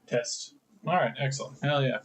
Test. All right, excellent. Hell yeah.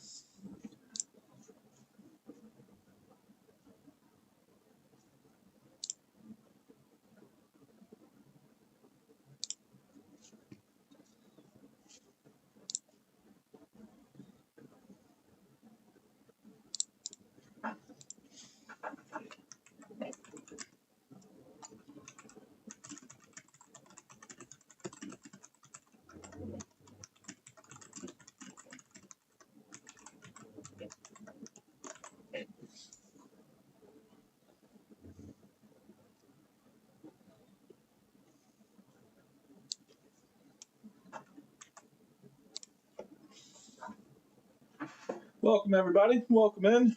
Welcome, everybody. Welcome in.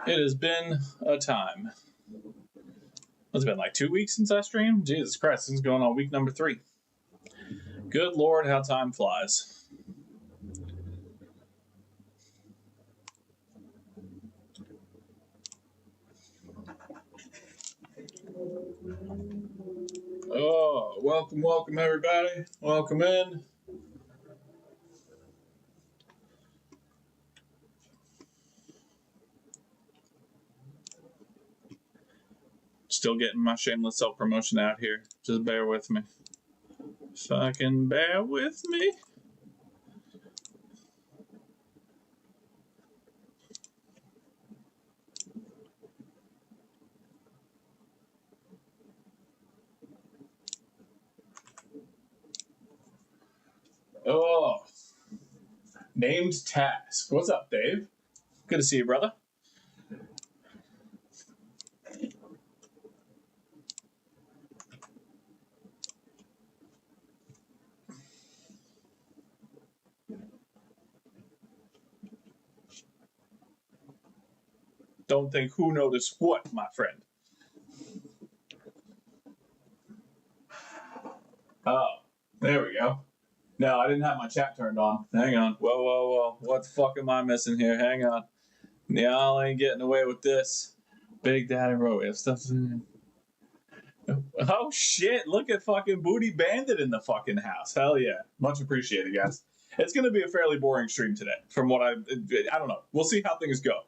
It has been a time. It's been like 2 weeks since I streamed. Jesus Christ, this is going on week number 3. Good Lord, how time flies. Oh, welcome, everybody. Welcome in. Still getting my shameless self-promotion out here. Just bear with me. Fucking bear with me. Oh. Named task. What's up, Dave? Good to see you, brother. Don't think who noticed what, my friend. Oh, there we go. No, I didn't have my chat turned on. Hang on. Whoa. What the fuck am I missing here? Hang on. Y'all ain't getting away with this. Big Daddy ROG. Stuff's in. Oh shit, look at fucking Booty Bandit in the fucking house. Hell yeah. Much appreciated, guys. It's going to be a fairly boring stream today from what I don't know. We'll see how things go.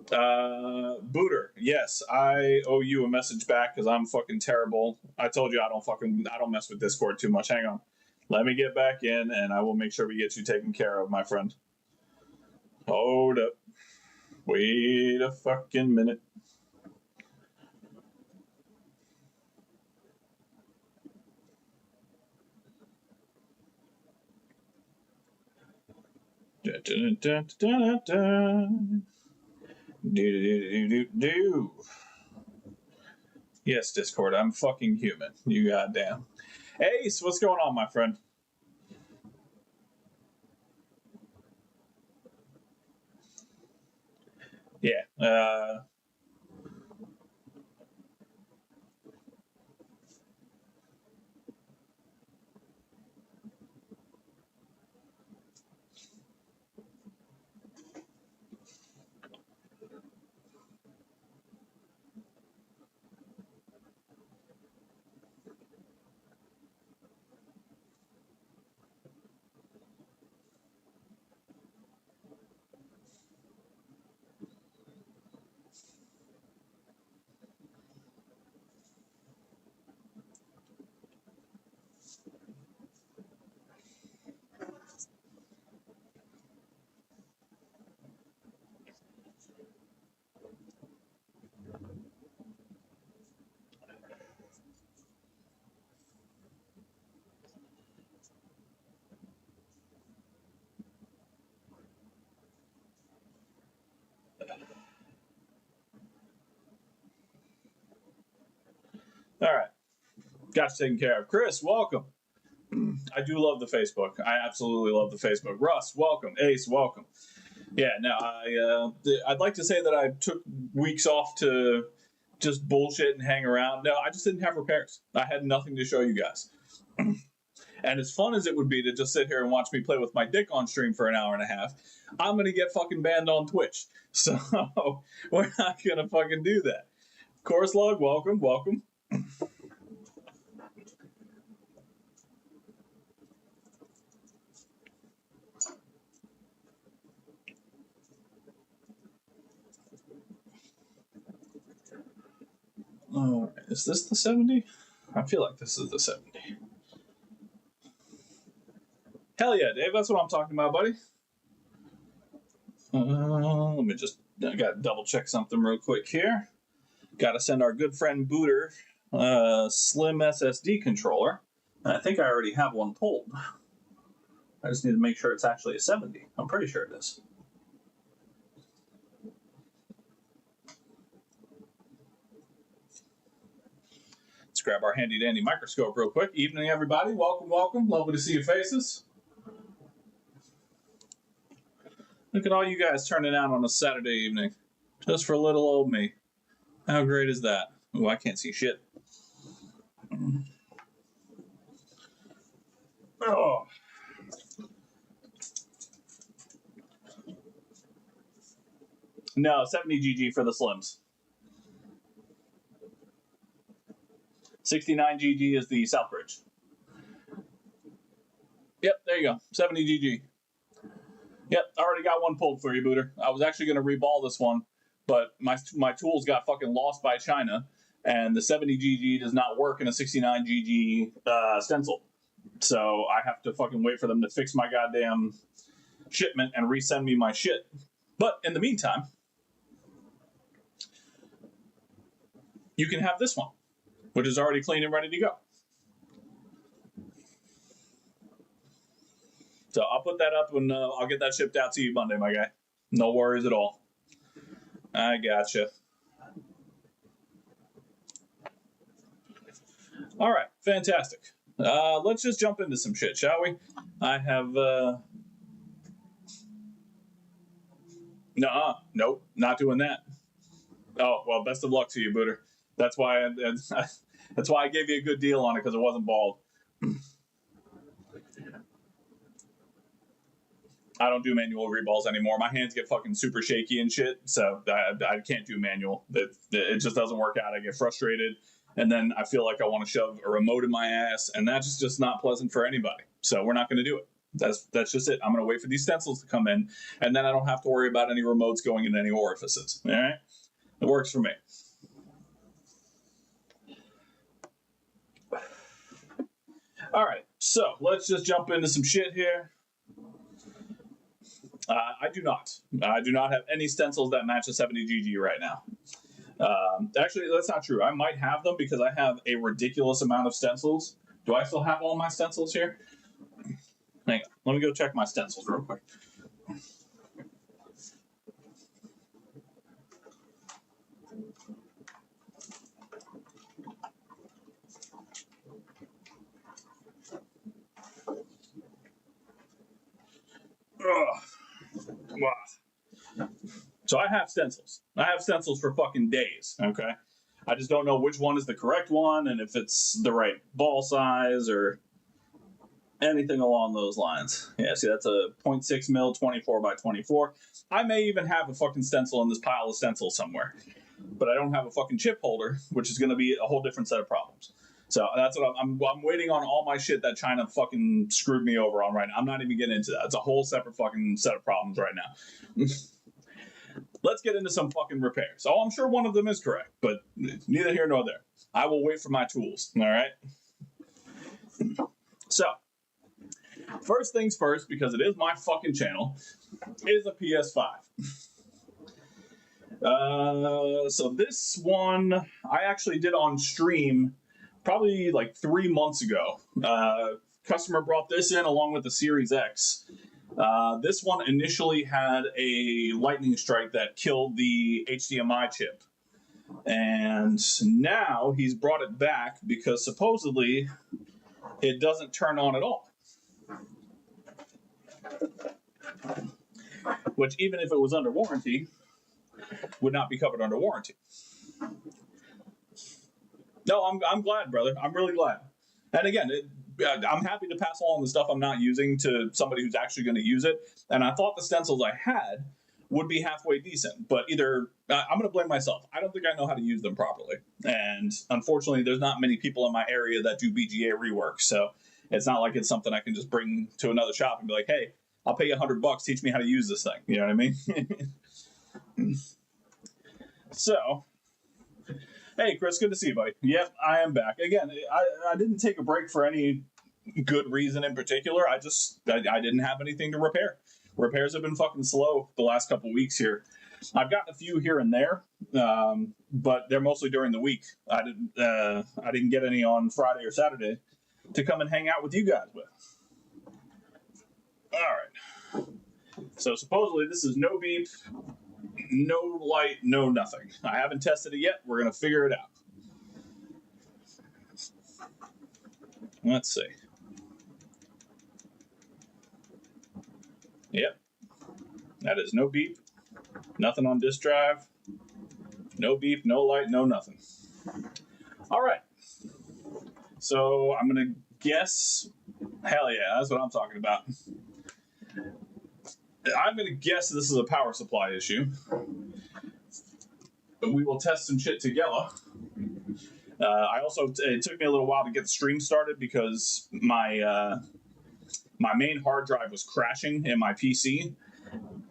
Booter, yes, I owe you a message back because I'm fucking terrible. I told you I don't mess with Discord too much. Hang on. Let me get back in and I will make sure we get you taken care of, my friend. Hold up. Wait a fucking minute. Do. Yes, Discord, I'm fucking human. You goddamn. Ace, what's going on, my friend? Yeah. All right. Got you taken care of. Chris, welcome. I do love the Facebook. I absolutely love the Facebook. Russ, welcome. Ace, welcome. Yeah, no, I'd like to say that I took weeks off to just bullshit and hang around. No, I just didn't have repairs. I had nothing to show you guys. And as fun as it would be to just sit here and watch me play with my dick on stream for an hour and a half, I'm going to get fucking banned on Twitch. So we're not going to fucking do that. Chorus Log, welcome. All right, is this the 70? I feel like this is the 70. Hell yeah, Dave, that's what I'm talking about, buddy. Let me just, I gotta double check something real quick here. Gotta send our good friend Booter slim SSD controller. And I think I already have one pulled. I just need to make sure it's actually a 70. I'm pretty sure it is. Let's grab our handy dandy microscope real quick. Evening, everybody. Welcome, welcome. Lovely to see your faces. Look at all you guys turning out on a Saturday evening. Just for little old me. How great is that? Oh, I can't see shit. Oh. No, 70 GG for the Slims. 69 GG is the Southbridge. Yep, there you go. 70 GG. Yep, I already got one pulled for you, Booter. I was actually going to reball this one, but my tools got fucking lost by China, and the 70 GG does not work in a 69 GG stencil. So I have to fucking wait for them to fix my goddamn shipment and resend me my shit. But in the meantime, you can have this one, which is already clean and ready to go. So I'll put that up and I'll get that shipped out to you Monday, my guy. No worries at all. I gotcha. All right, fantastic. Let's just jump into some shit, shall we? I have... Nuh-uh. Nope, not doing that. Oh, well, best of luck to you, Booter. That's why I gave you a good deal on it, because it wasn't bald. I don't do manual reballs anymore. My hands get fucking super shaky and shit, so I can't do manual. It just doesn't work out. I get frustrated, and then I feel like I want to shove a remote in my ass, and that's just not pleasant for anybody. So we're not going to do it. That's just it. I'm going to wait for these stencils to come in, and then I don't have to worry about any remotes going in any orifices. All right? It works for me. All right, so let's just jump into some shit here. I do not have any stencils that match a 70 GG right now. Actually, that's not true. I might have them because I have a ridiculous amount of stencils. Do I still have all my stencils here? Hang on. Let me go check my stencils real quick. So I have stencils. I have stencils for fucking days, okay? I just don't know which one is the correct one and if it's the right ball size or anything along those lines. Yeah, see, that's a 0.6 mil 24 by 24. I may even have a fucking stencil in this pile of stencils somewhere, but I don't have a fucking chip holder, which is going to be a whole different set of problems. So that's what I'm waiting on all my shit that China fucking screwed me over on right now. I'm not even getting into that. It's a whole separate fucking set of problems right now. Let's get into some fucking repairs. Oh, I'm sure one of them is correct, but neither here nor there. I will wait for my tools, all right? So, first things first, because it is my fucking channel, is a PS5. So this one, I actually did on stream probably like 3 months ago. Customer brought this in along with the Series X. This one initially had a lightning strike that killed the HDMI chip. And now he's brought it back because supposedly it doesn't turn on at all. Which, even if it was under warranty, would not be covered under warranty. No, I'm glad, brother. I'm really glad. And again, I'm happy to pass along the stuff I'm not using to somebody who's actually going to use it. And I thought the stencils I had would be halfway decent, but either I'm going to blame myself. I don't think I know how to use them properly. And unfortunately, there's not many people in my area that do BGA rework. So it's not like it's something I can just bring to another shop and be like, hey, I'll pay you $100. Teach me how to use this thing. You know what I mean? So Hey, Chris, good to see you, buddy. Yep, I am back again. I didn't take a break for any good reason in particular. I didn't have anything to repair. Repairs have been fucking slow the last couple weeks here. I've gotten a few here and there, but they're mostly during the week. I didn't get any on Friday or Saturday to come and hang out with you guys with. All right. So supposedly this is no beep, no light, no nothing. I haven't tested it yet. We're gonna figure it out. Let's see. Yep. That is no beep, nothing on disk drive, no beep, no light, no nothing. All right. So I'm going to guess. Hell yeah, that's what I'm talking about. I'm going to guess this is a power supply issue. But we will test some shit together. It took me a little while to get the stream started because my main hard drive was crashing in my PC.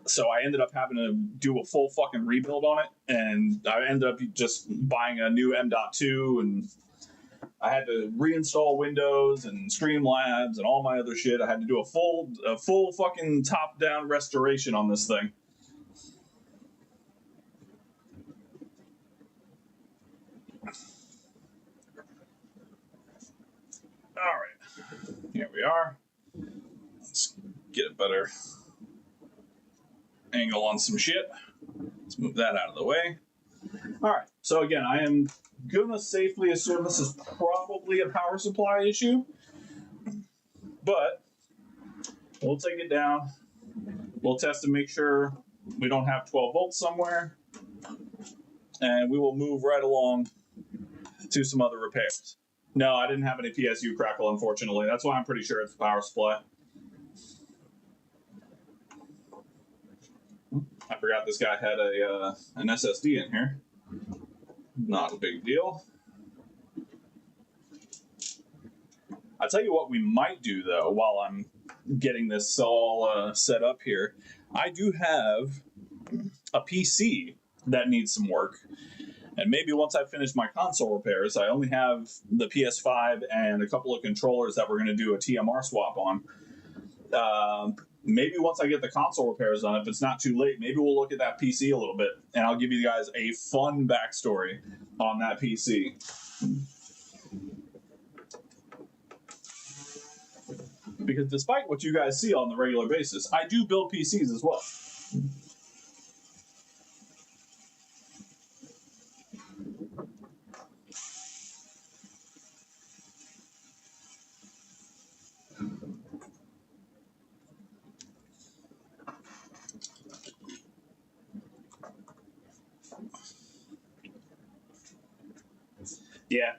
So I ended up having to do a full fucking rebuild on it, and I ended up just buying a new M.2, and I had to reinstall Windows and Streamlabs and all my other shit. I had to do a full fucking top-down restoration on this thing. All right, here we are. Let's get a better angle on some shit. Let's move that out of the way. All right, so again, I am gonna safely assume this is probably a power supply issue, but we'll take it down. We'll test to make sure we don't have 12 volts somewhere, and we will move right along to some other repairs. No, I didn't have any PSU crackle, unfortunately. That's why I'm pretty sure it's a power supply. I forgot this guy had an SSD in here. Not a big deal. I'll tell you what we might do, though, while I'm getting this all set up here. I do have a PC that needs some work. And maybe once I finish my console repairs, I only have the PS5 and a couple of controllers that we're going to do a TMR swap on. Maybe once I get the console repairs done, if it's not too late, maybe we'll look at that PC a little bit, and I'll give you guys a fun backstory on that PC. Because despite what you guys see on the regular basis, I do build PCs as well. Yeah,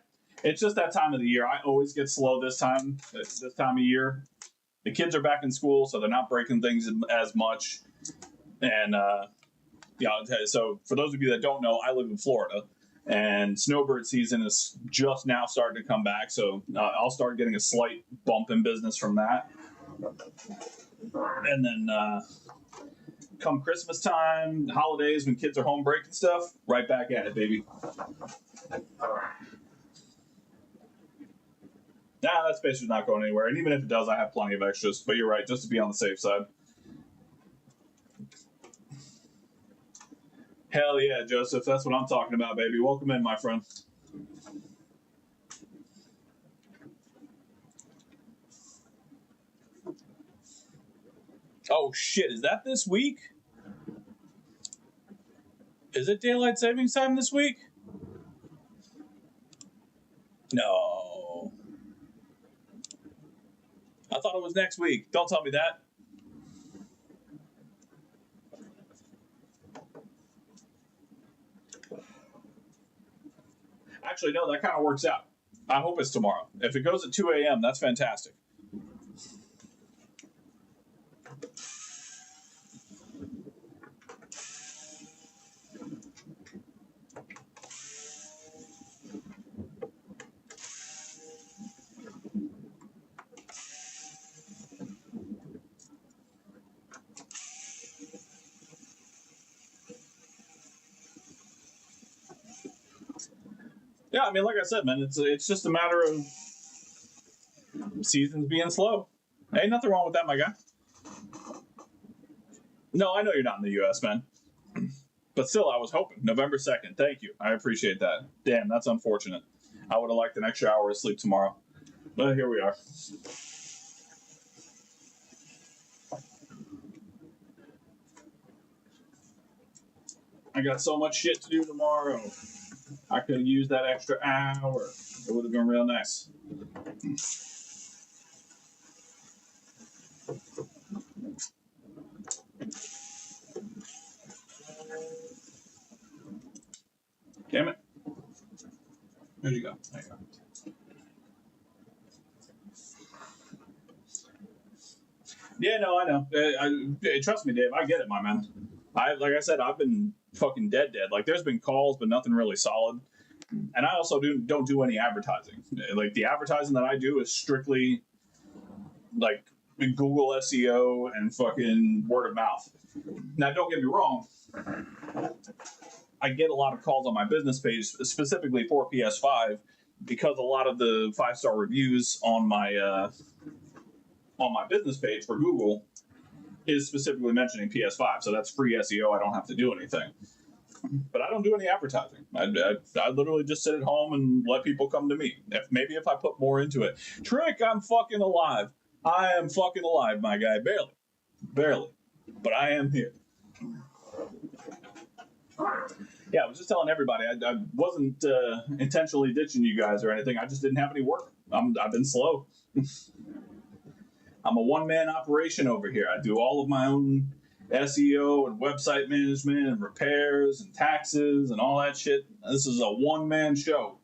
it's just that time of the year. I always get slow this time of year. The kids are back in school, so they're not breaking things as much. And so for those of you that don't know, I live in Florida, and snowbird season is just now starting to come back. So I'll start getting a slight bump in business from that. And then come Christmas time, holidays, when kids are home breaking stuff, right back at it, baby. Nah, that space is not going anywhere. And even if it does, I have plenty of extras. But you're right, just to be on the safe side. Hell yeah, Joseph. That's what I'm talking about, baby. Welcome in, my friend. Oh, shit. Is that this week? Is it daylight savings time this week? No. I thought it was next week. Don't tell me that. Actually, no, that kind of works out. I hope it's tomorrow. If it goes at 2 a.m., that's fantastic. Yeah, I mean, like I said, man, it's just a matter of seasons being slow. Ain't nothing wrong with that, my guy. No, I know you're not in the U.S., man. But still, I was hoping. November 2nd. Thank you. I appreciate that. Damn, that's unfortunate. I would have liked an extra hour of sleep tomorrow. But here we are. I got so much shit to do tomorrow. I could have used that extra hour. It would have been real nice. Damn it. There you go. There you go. Yeah, no, I know. Trust me, Dave. I get it, my man. Like I said, I've been fucking dead. Like, there's been calls, but nothing really solid. And I also don't do any advertising. Like, the advertising that I do is strictly like Google SEO and fucking word of mouth. Now, don't get me wrong. I get a lot of calls on my business page specifically for PS5 because a lot of the 5-star reviews on my business page for Google is specifically mentioning PS5, so that's free SEO. I don't have to do anything. But I don't do any advertising. I literally just sit at home and let people come to me. Maybe if I put more into it. Trick, I'm fucking alive. I am fucking alive, my guy. Barely. But I am here. Yeah, I was just telling everybody I wasn't intentionally ditching you guys or anything. I just didn't have any work. I've been slow. I'm a one-man operation over here. I do all of my own SEO and website management and repairs and taxes and all that shit. This is a one-man show.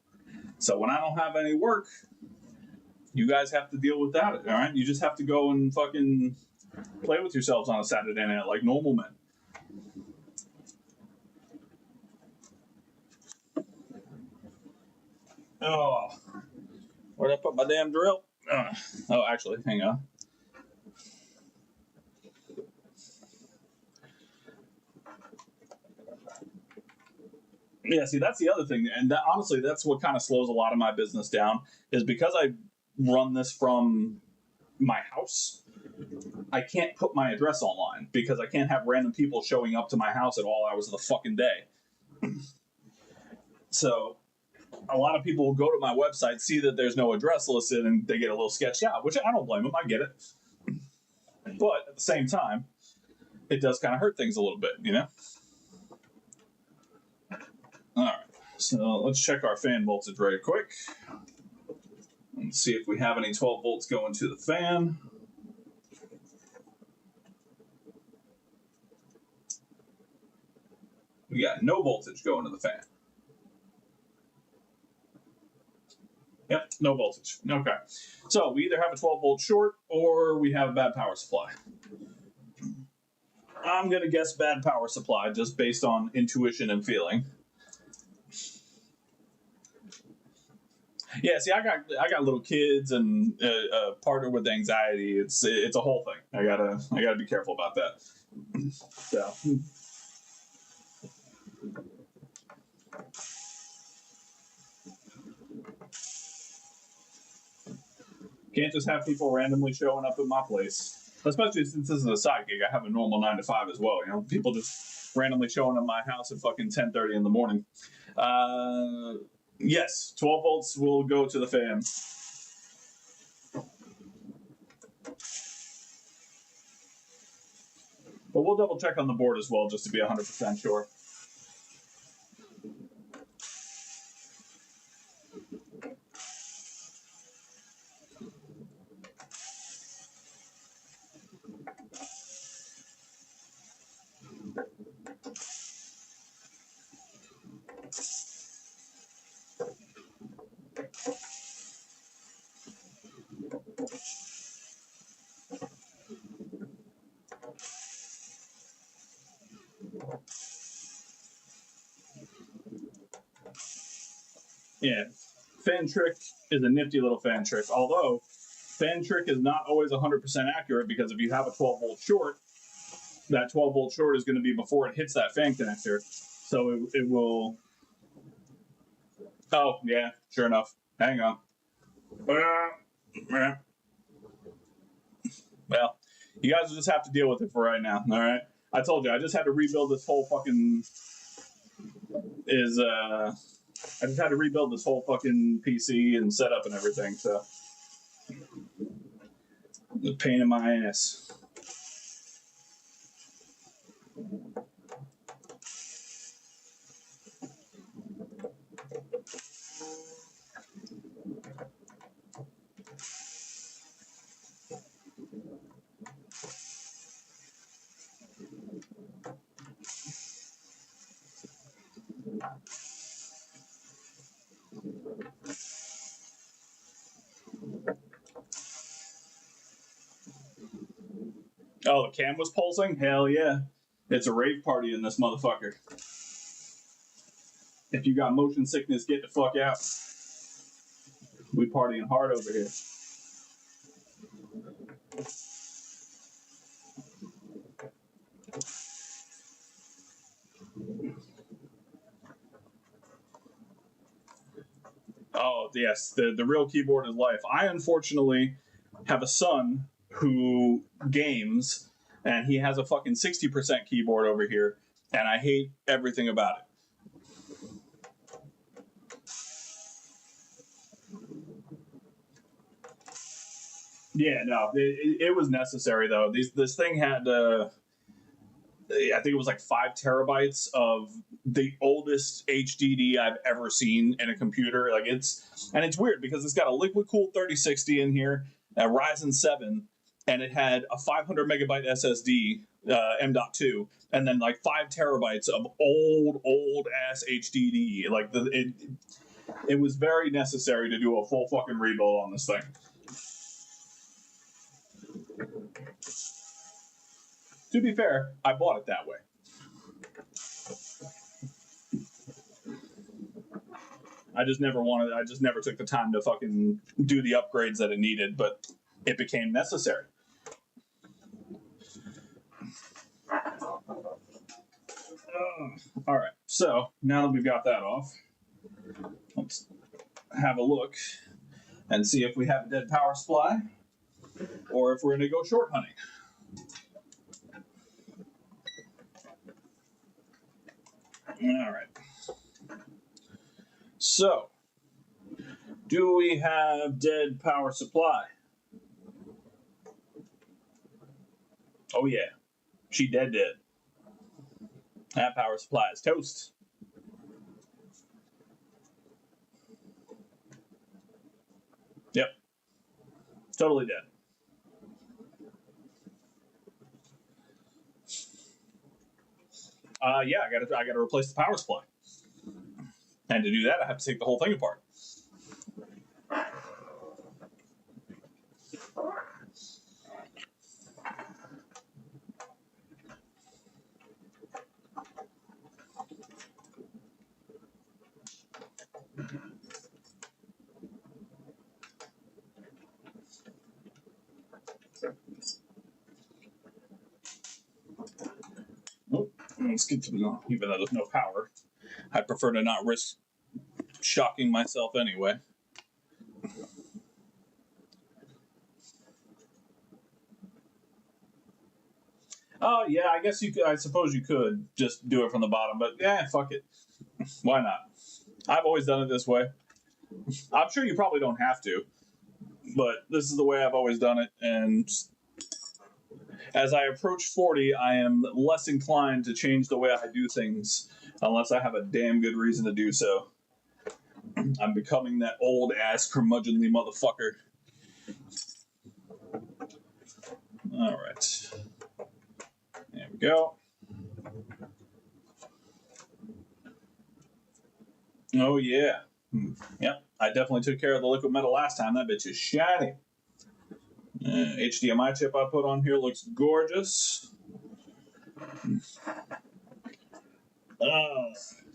So when I don't have any work, you guys have to deal without it, all right? You just have to go and fucking play with yourselves on a Saturday night like normal men. Oh, where'd I put my damn drill? Oh, actually, hang on. Yeah, see, that's the other thing, and honestly, that's what kind of slows a lot of my business down. Is because I run this from my house. I can't put my address online because I can't have random people showing up to my house at all hours of the fucking day. So a lot of people will go to my website, see that there's no address listed, and they get a little sketched out, which I don't blame them. I get it. But at the same time, it does kind of hurt things a little bit, you know? All right, so let's check our fan voltage very quick. Let's see if we have any 12 volts going to the fan. We got no voltage going to the fan. Yep, no voltage. Okay. So we either have a 12 volt short or we have a bad power supply. I'm going to guess bad power supply just based on intuition and feeling. Yeah, see, I got little kids and a partner with anxiety. It's a whole thing. I gotta be careful about that. So. Can't just have people randomly showing up at my place, especially since this is a side gig. I have a normal 9 to 5 as well. You know, people just randomly showing up at my house at fucking 10:30 in the morning. Yes, 12 volts will go to the fan. But we'll double check on the board as well just to be 100% sure. Yeah, fan trick is a nifty little fan trick. Although, fan trick is not always 100% accurate because if you have a 12 volt short, that 12 volt short is going to be before it hits that fan connector. So it will Oh, yeah, sure enough. Hang on. Well, you guys will just have to deal with it for right now, alright? I told you, I just had to rebuild this whole fucking I just had to rebuild this whole fucking PC and setup and everything, so the pain in my ass. Oh, the cam was pulsing? Hell yeah. It's a rave party in this motherfucker. If you got motion sickness, get the fuck out. We partying hard over here. Oh, yes, the real keyboard is life. I unfortunately have a son who games, and he has a fucking 60% keyboard over here, and I hate everything about it. Yeah, no, it was necessary though. This thing had, I think it was like 5 terabytes of the oldest HDD I've ever seen in a computer. Like it's weird because it's got a liquid cooled 3060 in here, a Ryzen 7, and it had a 500 megabyte SSD, M.2, and then like 5 terabytes of old ass HDD. Like it was very necessary to do a full fucking rebuild on this thing. To be fair, I bought it that way. I just never took the time to fucking do the upgrades that it needed, but it became necessary. All right, so now that we've got that off, let's have a look and see if we have a dead power supply or if we're going to go short hunting. All right. So, do we have dead power supply? Oh yeah, she dead. That power supply is toast. Yep, totally dead. Yeah, I gotta replace the power supply, and to do that, I have to take the whole thing apart. Oh, let's get to the, even though there's no power, I prefer to not risk shocking myself anyway. Oh yeah, I guess you could. I suppose you could just do it from the bottom, but yeah, fuck it. Why not? I've always done it this way. I'm sure you probably don't have to, but this is the way I've always done it. And as I approach 40, I am less inclined to change the way I do things unless I have a damn good reason to do so. I'm becoming that old ass curmudgeonly motherfucker. All right. There we go. Oh, yeah. Yep. I definitely took care of the liquid metal last time. That bitch is shiny. HDMI chip I put on here looks gorgeous.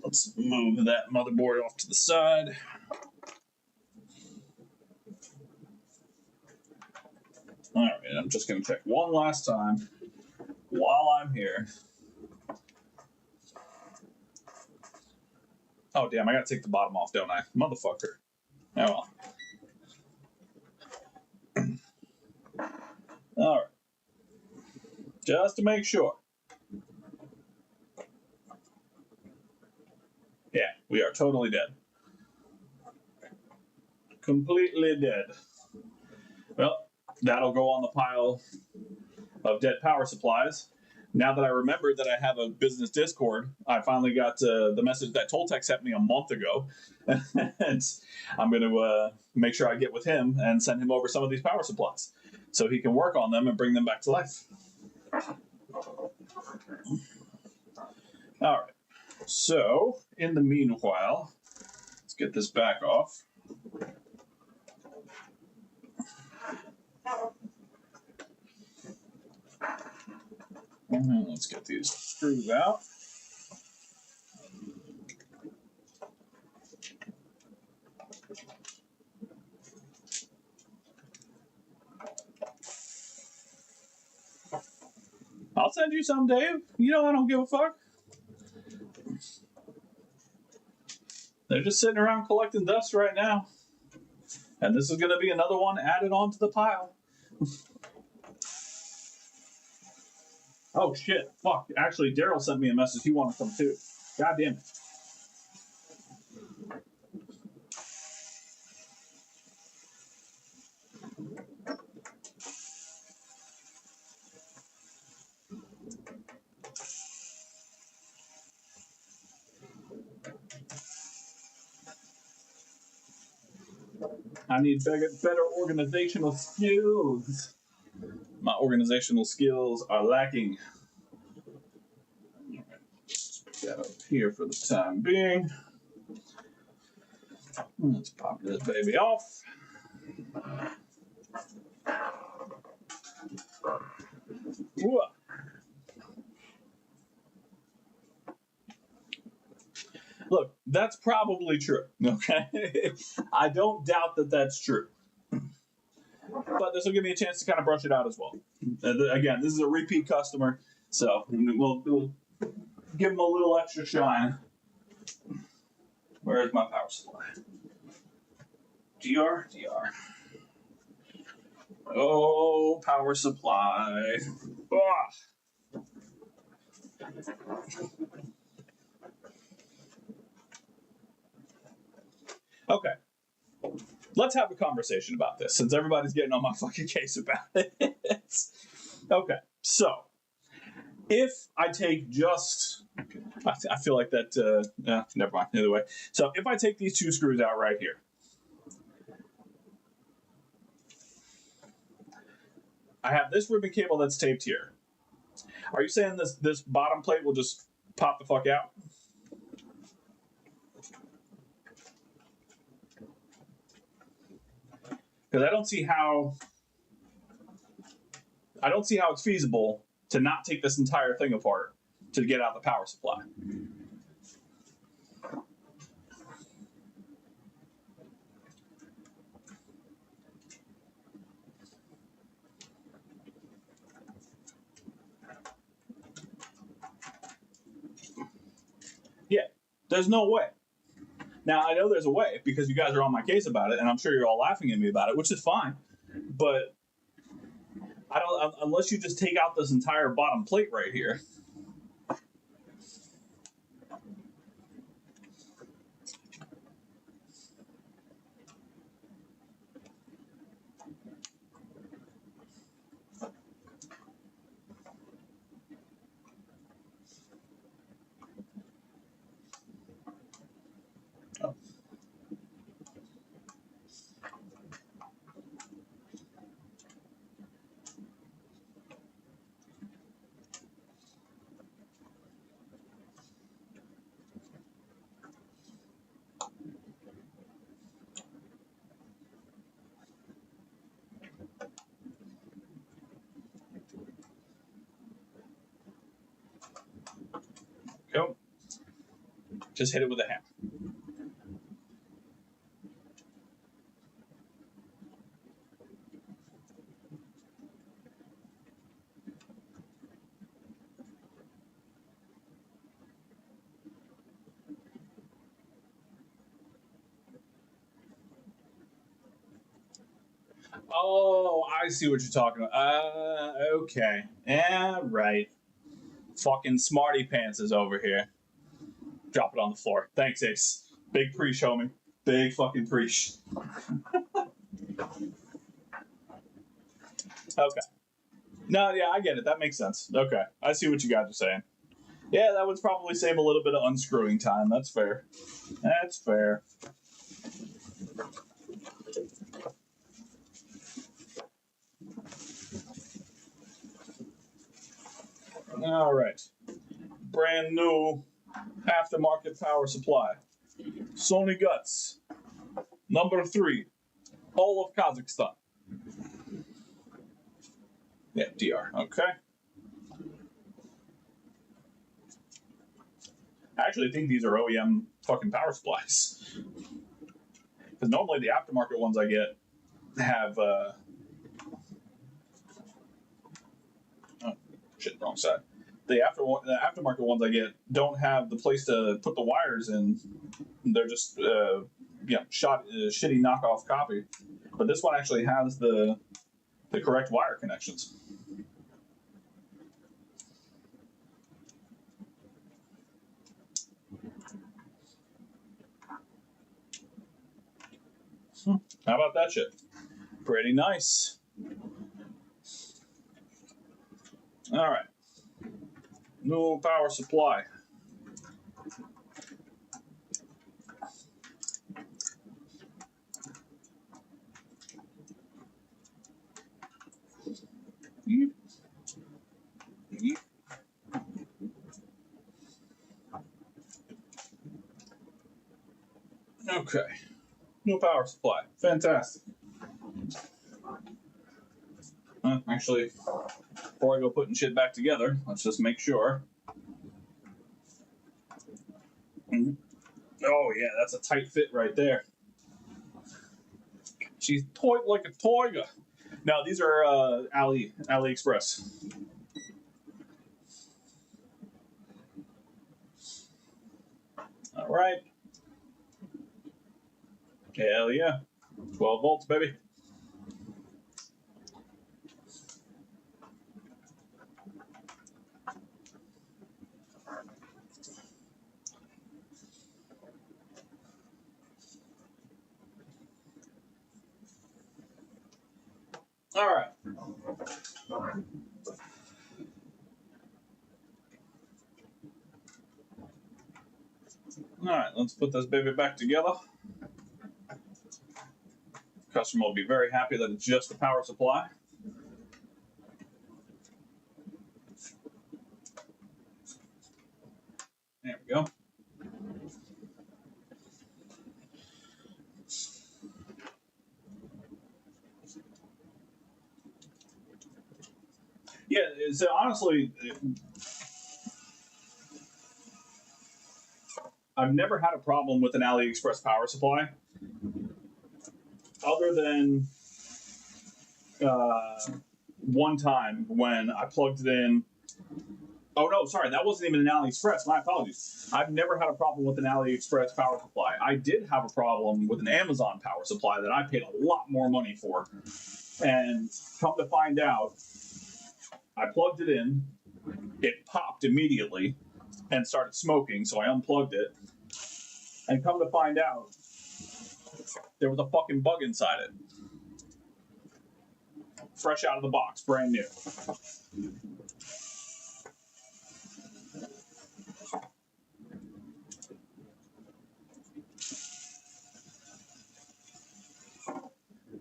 Let's move that motherboard off to the side. All right, I'm just going to check one last time while I'm here. Oh, damn, I gotta take the bottom off, don't I? Motherfucker. Oh, well. Alright. Just to make sure. Yeah, we are totally dead. Completely dead. Well, that'll go on the pile of dead power supplies. Now that I remembered that I have a business Discord, I finally got the message that Toltec sent me a month ago. And I'm going to make sure I get with him and send him over some of these power supplies so he can work on them and bring them back to life. All right. So, in the meanwhile, let's get this back off. And let's get these screws out. I'll send you some, Dave. You know I don't give a fuck. They're just sitting around collecting dust right now. And this is going to be another one added onto the pile. Oh, shit. Fuck. Actually, Daryl sent me a message. He wanted some, too. God damn it. I need better organizational skills. My organizational skills are lacking. Put that up here for the time being. Let's pop this baby off. Whoa. Look, that's probably true, okay? I don't doubt that that's true. But this will give me a chance to kind of brush it out as well. Again, this is a repeat customer, so we'll give him a little extra shine. Where's my power supply? DR. Oh, power supply. Oh. Okay. Let's have a conversation about this since everybody's getting on my fucking case about it. Okay, so if I take just, I feel like that, never mind, either way. So if I take these two screws out right here, I have this ribbon cable that's taped here. Are you saying this bottom plate will just pop the fuck out? Because I don't see how it's feasible to not take this entire thing apart to get out the power supply. Yeah, there's no way. Now, I know there's a way because you guys are on my case about it, and I'm sure you're all laughing at me about it, which is fine. But I don't, unless you just take out this entire bottom plate right here. Oh. Go. Just hit it with a hammer. Oh, I see what you're talking about. Okay. Yeah, right. Fucking smarty pants is over here. Drop it on the floor. Thanks, Ace. Big preach, homie. Big fucking preach. Okay. No, yeah, I get it. That makes sense. Okay. I see what you guys are saying. Yeah, that would probably save a little bit of unscrewing time. That's fair. That's fair. All right. Brand new aftermarket power supply. Sony Guts. Number 3. All of Kazakhstan. Yeah, DR. Okay. I actually think these are OEM fucking power supplies. Because normally the aftermarket ones I get have oh shit, wrong side. The aftermarket ones I get don't have the place to put the wires in. They're just shitty knockoff copy. But this one actually has the correct wire connections. How about that shit? Pretty nice. All right. New power supply. Okay. New power supply. Fantastic. Actually, before I go putting shit back together, let's just make sure. Oh, yeah, that's a tight fit right there. She's toy like a toy. Now, these are AliExpress. All right. Hell yeah. 12 volts, baby. All right. All right, let's put this baby back together. Customer will be very happy that it's just the power supply. There we go. Yeah, so honestly, I've never had a problem with an AliExpress power supply, other than one time when I plugged it in. Oh no, sorry, that wasn't even an AliExpress. My apologies. I've never had a problem with an AliExpress power supply. I did have a problem with an Amazon power supply that I paid a lot more money for. And come to find out, I plugged it in, it popped immediately and started smoking, so I unplugged it. And come to find out, there was a fucking bug inside it. Fresh out of the box, brand new.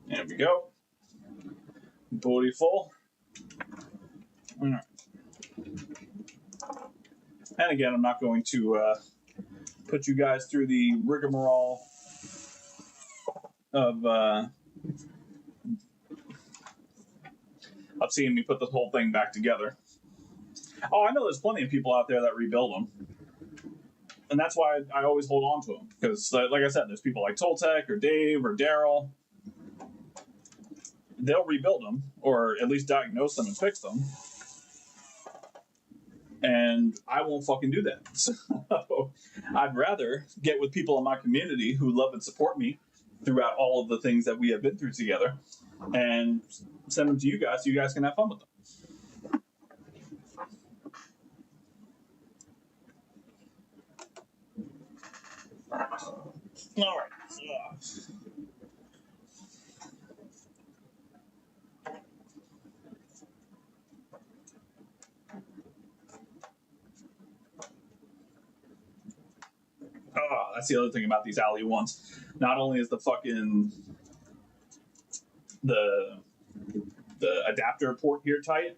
There we go. Booty full. All right. And again, I'm not going to put you guys through the rigmarole of seeing me put this whole thing back together. Oh, I know there's plenty of people out there that rebuild them. And that's why I always hold on to them. Because, like I said, there's people like Toltec or Dave or Daryl. They'll rebuild them, or at least diagnose them and fix them. And I won't fucking do that. So I'd rather get with people in my community who love and support me throughout all of the things that we have been through together, and send them to you guys so you guys can have fun with them. All right. Oh, that's the other thing about these Alley ones. Not only is the fucking the adapter port here tight,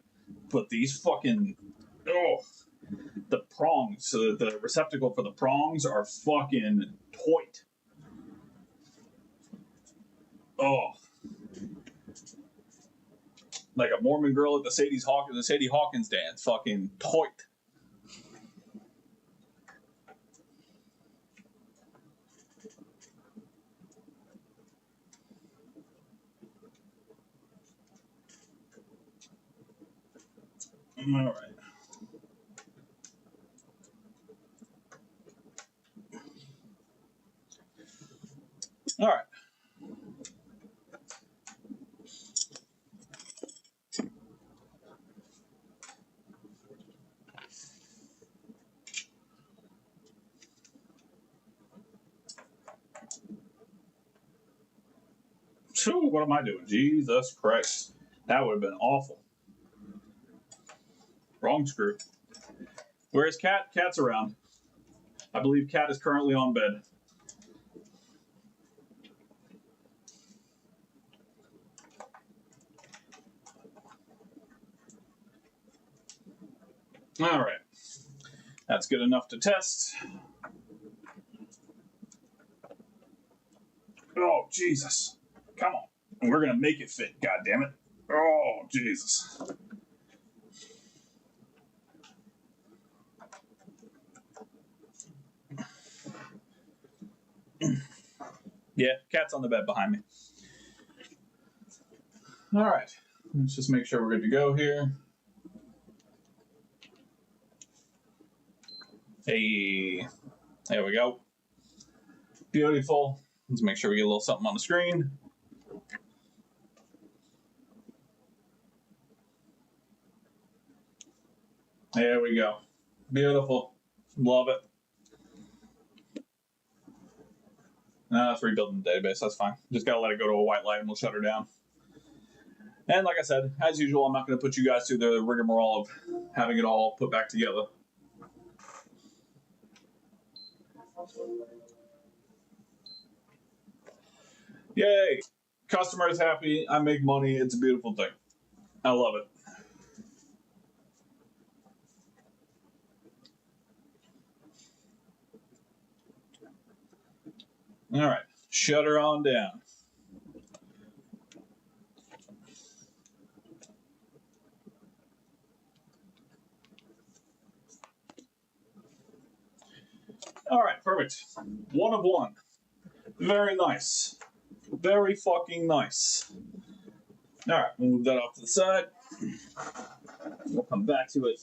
but these fucking the prongs, so the receptacle for the prongs are fucking tight. Oh, like a Mormon girl at the Sadie Hawkins dance, fucking tight. All right. All right. So what am I doing? Jesus Christ. That would have been awful. Wrong screw. Where's Cat? Cat's around. I believe Cat is currently on bed. All right. That's good enough to test. Oh, Jesus. Come on. And we're going to make it fit, God damn it. Oh, Jesus. Yeah, Cat's on the bed behind me. All right. Let's just make sure we're good to go here. Hey, there we go. Beautiful. Let's make sure we get a little something on the screen. There we go. Beautiful. Love it. That's rebuilding the database. That's fine. Just got to let it go to a white light and we'll shut her down. And like I said, as usual, I'm not going to put you guys through the rigmarole of having it all put back together. Yay! Customer is happy. I make money. It's a beautiful thing. I love it. All right. Shut her on down. All right. Perfect. 1 of 1. Very nice. Very fucking nice. All right, we'll move that off to the side. We'll come back to it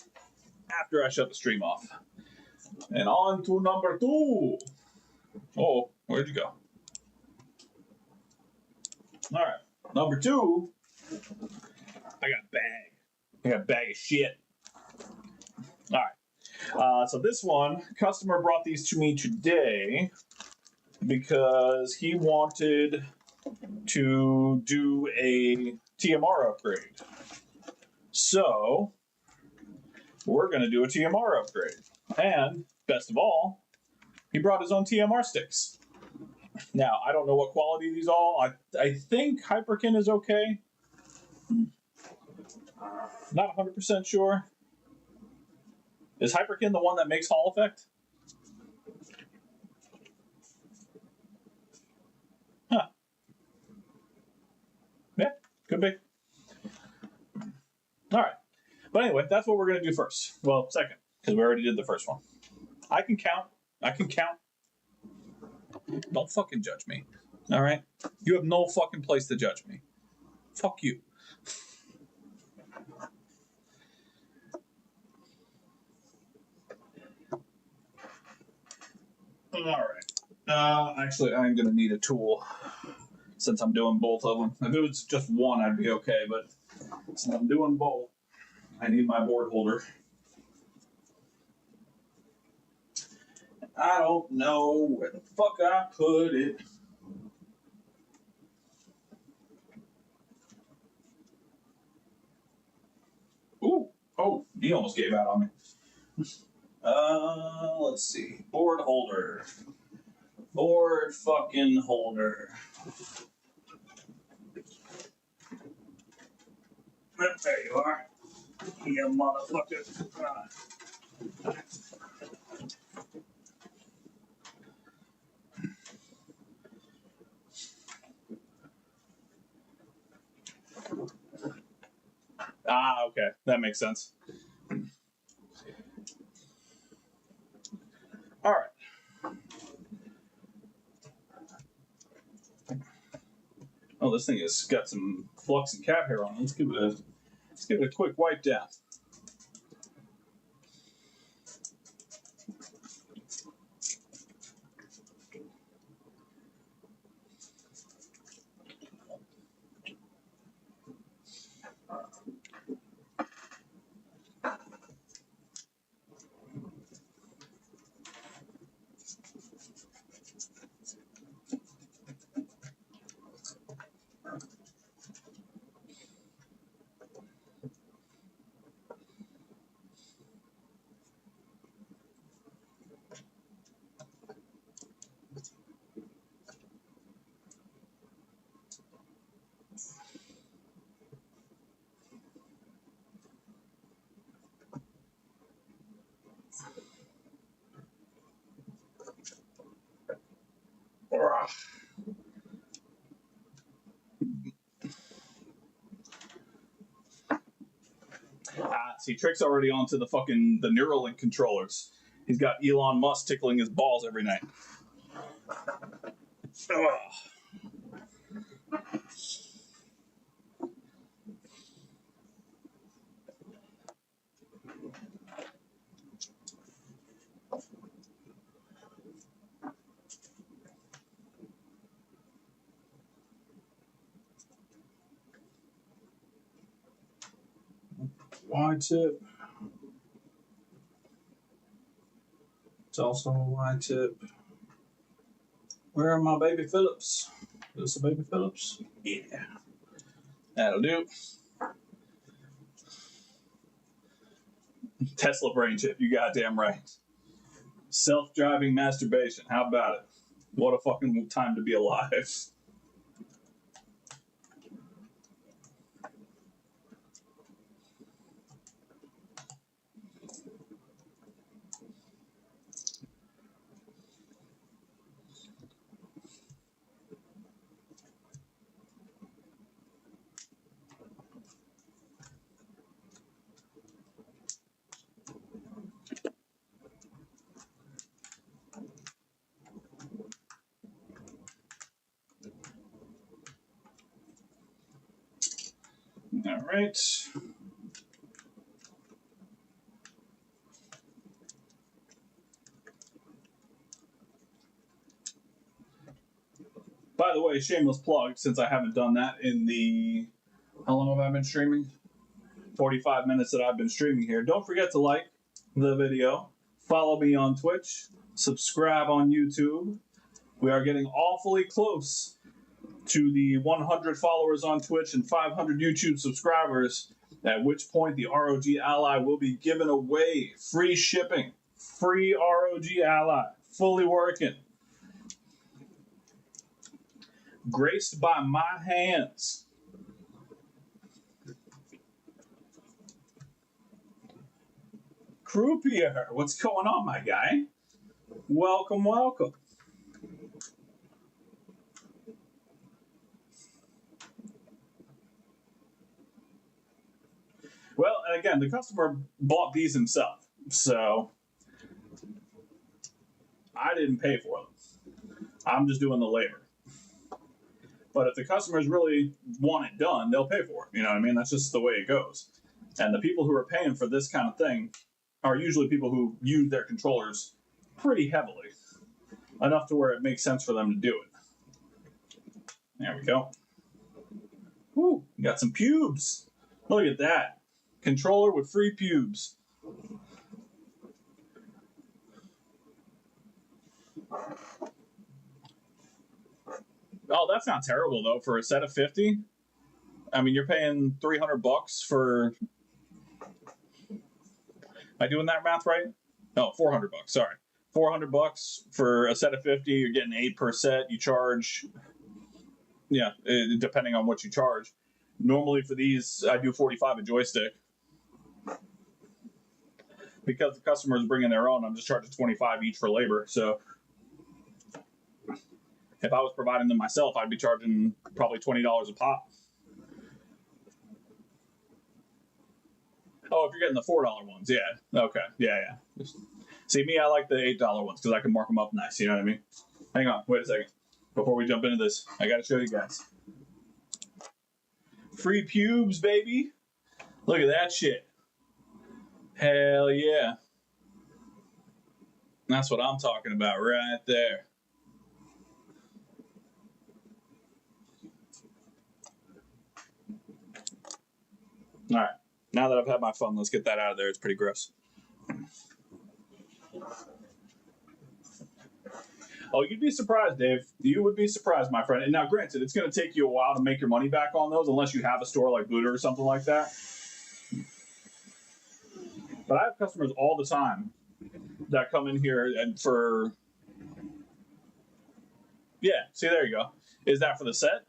after I shut the stream off. And on to number 2. Oh, where'd you go? All right, number 2. I got a bag. I got a bag of shit. All right. So this one, customer brought these to me today because he wanted to do a TMR upgrade. So we're going to do a TMR upgrade. And best of all, he brought his own TMR sticks. Now, I don't know what quality these are. I think Hyperkin is okay. Not 100% sure. Is Hyperkin the one that makes Hall Effect? Huh. Yeah, could be. All right. But anyway, that's what we're going to do first. Well, second, because we already did the first one. I can count. Don't fucking judge me. All right? You have no fucking place to judge me. Fuck you. All right. Actually, I'm going to need a tool. since I'm doing both of them. If it was just one, I'd be okay, but since I'm doing both, I need my board holder. I don't know where the fuck I put it. Ooh, oh, he almost gave out on me. Let's see. Board holder. Board fucking holder. There you are. You motherfucker. Okay. That makes sense. All right. Oh, this thing has got some flux and cat hair on it. Let's give it a quick wipe down. See, Trick's already onto the Neuralink controllers. He's got Elon Musk tickling his balls every night. Wide tip. It's also a wide tip. Where are my baby Phillips? Is this a baby Phillips? Yeah. That'll do. Tesla brain chip, you goddamn right. Self-driving masturbation, how about it? What a fucking time to be alive. All right. By the way, shameless plug, since I haven't done that in the... How long have I been streaming? 45 minutes that I've been streaming here. Don't forget to like the video, follow me on Twitch, subscribe on YouTube. We are getting awfully close to the 100 followers on Twitch and 500 YouTube subscribers, at which point the ROG Ally will be given away. Free shipping. Free ROG Ally. Fully working. Graced by my hands. Croupier, what's going on, my guy? Welcome, welcome. Well, and again, the customer bought these himself, so I didn't pay for them. I'm just doing the labor. But if the customers really want it done, they'll pay for it. You know what I mean? That's just the way it goes. And the people who are paying for this kind of thing are usually people who use their controllers pretty heavily, enough to where it makes sense for them to do it. There we go. Woo, got some pubes. Look at that. Controller with free pubes. Oh, that's not terrible though for a set of 50. I mean, you're paying $300 for. Am I doing that math right? No, $400. Sorry, $400 for a set of 50. You're getting 8 per set. You charge, yeah, depending on what you charge. Normally for these, I do 45 a joystick. Because the customer is bringing their own, I'm just charging 25 each for labor. So if I was providing them myself, I'd be charging probably $20 a pop. Oh, if you're getting the $4 ones, yeah. Okay, yeah. See, me, I like the $8 ones because I can mark them up nice. You know what I mean? Hang on, wait a second. Before we jump into this, I got to show you guys. Free pubes, baby. Look at that shit. Hell yeah. That's what I'm talking about right there. All right. Now that I've had my fun, let's get that out of there. It's pretty gross. Oh, you'd be surprised, Dave. You would be surprised, my friend. And now, granted, it's going to take you a while to make your money back on those, unless you have a store like Buddha or something like that. But I have customers all the time that come in here and for. Yeah, see, there you go. Is that for the set?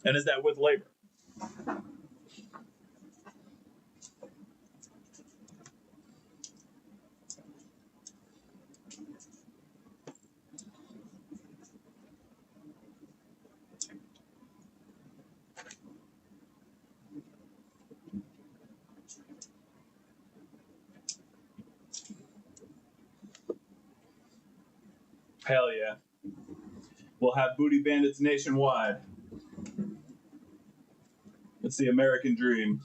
And is that with labor? Hell yeah. We'll have booty bandits nationwide. It's the American dream.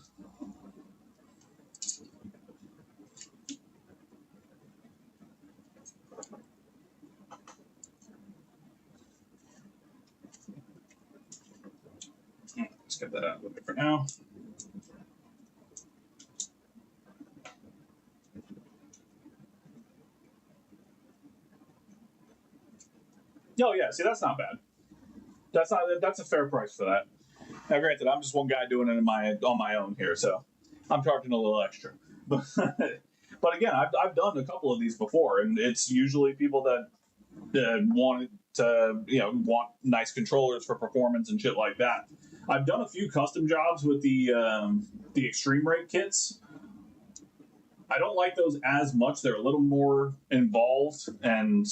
Let's get that out of the way for now. Oh yeah, see, that's not bad. That's a fair price for that. Now, granted, I'm just one guy doing it on my own here, so I'm charging a little extra. But again, I've done a couple of these before, and it's usually people that want nice controllers for performance and shit like that. I've done a few custom jobs with the extreme rate kits. I don't like those as much. They're a little more involved, and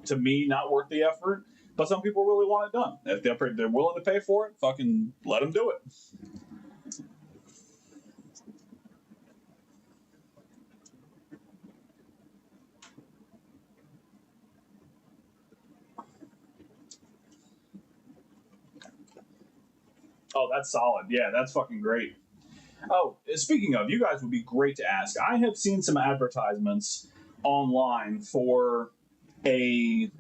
to me, not worth the effort. But some people really want it done. If they're willing to pay for it, fucking let them do it. Oh, that's solid. Yeah, that's fucking great. Oh, speaking of, you guys would be great to ask. I have seen some advertisements online for a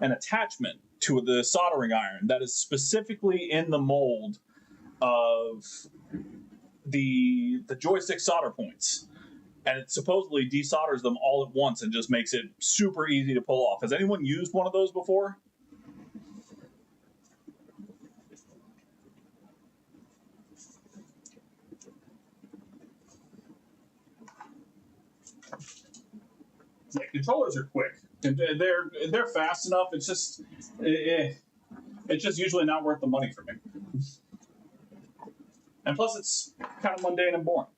an attachment to the soldering iron that is specifically in the mold of the joystick solder points. And it supposedly desolders them all at once and just makes it super easy to pull off. Has anyone used one of those before? Yeah, controllers are quick. And they're fast enough. It's just usually not worth the money for me. And plus, it's kind of mundane and boring.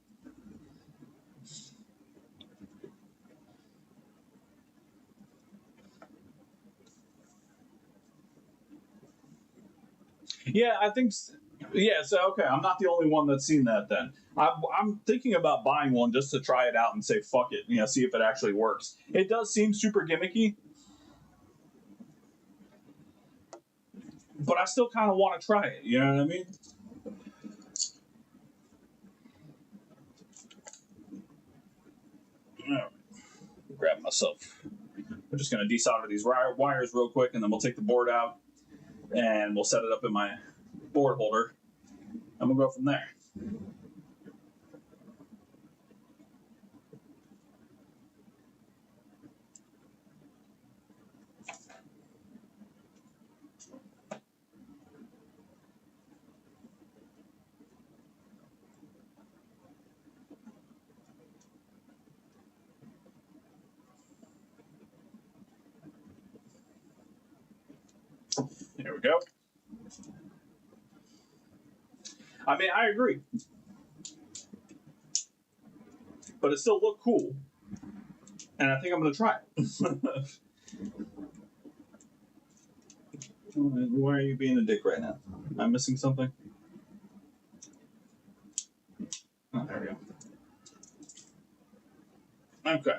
Yeah, I think. Yeah, so okay, I'm not the only one that's seen that. Then I'm thinking about buying one just to try it out and say fuck it, see if it actually works. It does seem super gimmicky, but I still kind of want to try it. You know what I mean? All right. Grab myself We're just going to desolder these wires real quick, and then we'll take the board out, and we'll set it up in my board holder, and we'll go from there. There we go. I mean, I agree. But it still looked cool. And I think I'm going to try it. Why are you being a dick right now? Am I missing something? Oh, there we go. Okay.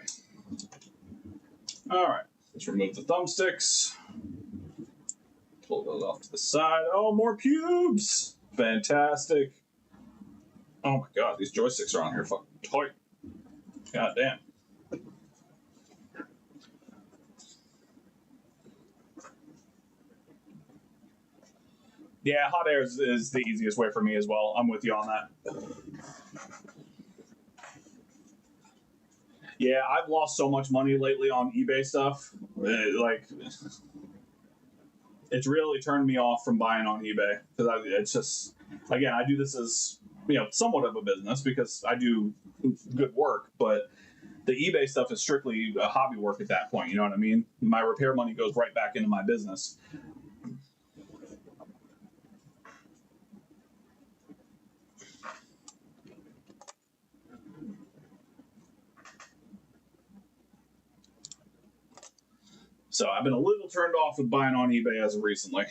All right. Let's remove the thumbsticks. Pull those off to the side. Oh, more pubes! Fantastic. Oh my god, these joysticks are on here fucking tight. God damn. Yeah, hot air is the easiest way for me as well. I'm with you on that. Yeah, I've lost so much money lately on eBay stuff. Like, it's really turned me off from buying on eBay because it's just, again, I do this as somewhat of a business because I do good work, but the eBay stuff is strictly a hobby work at that point. You know what I mean? My repair money goes right back into my business. So I've been a little turned off with buying on eBay as of recently.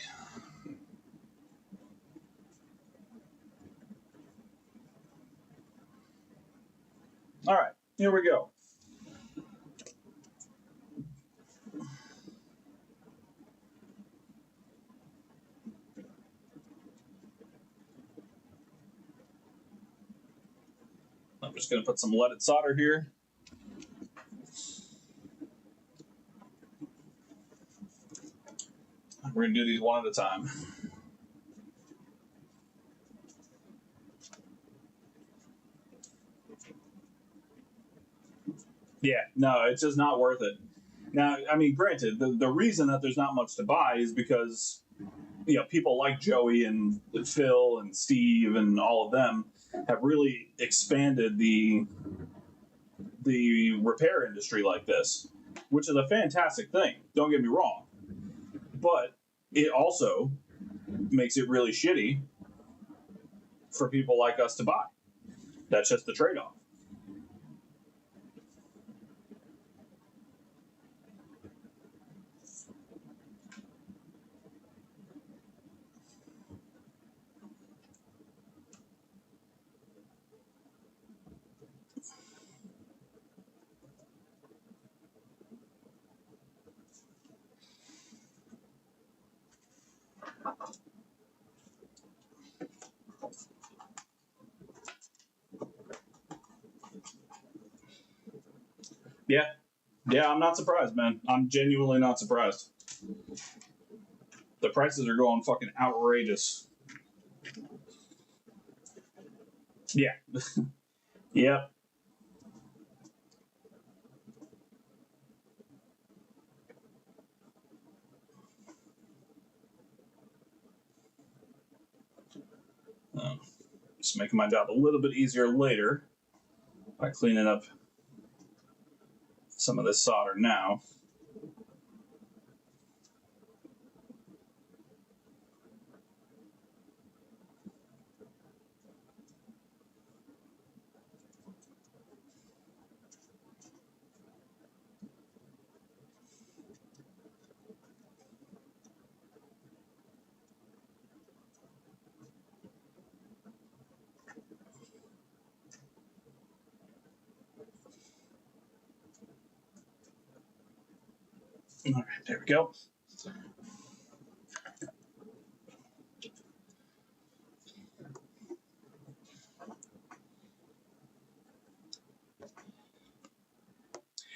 All right, here we go. I'm just going to put some leaded solder here. We're going to do these one at a time. Yeah, no, it's just not worth it. Now, I mean, granted, the reason that there's not much to buy is because, people like Joey and Phil and Steve and all of them have really expanded the repair industry like this, which is a fantastic thing. Don't get me wrong. But it also makes it really shitty for people like us to buy. That's just the trade-off. Yeah. Yeah, I'm not surprised, man. I'm genuinely not surprised. The prices are going fucking outrageous. Yeah. Yep. Just making my job a little bit easier later by cleaning up some of this solder now. All right, there we go.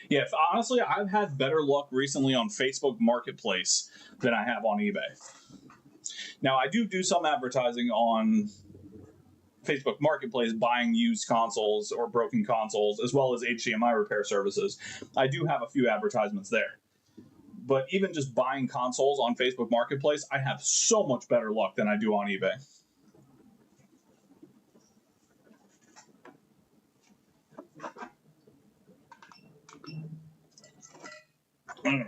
Yeah, honestly, I've had better luck recently on Facebook Marketplace than I have on eBay. Now, I do some advertising on Facebook Marketplace, buying used consoles or broken consoles, as well as HDMI repair services. I do have a few advertisements there. But even just buying consoles on Facebook Marketplace, I have so much better luck than I do on eBay. All right.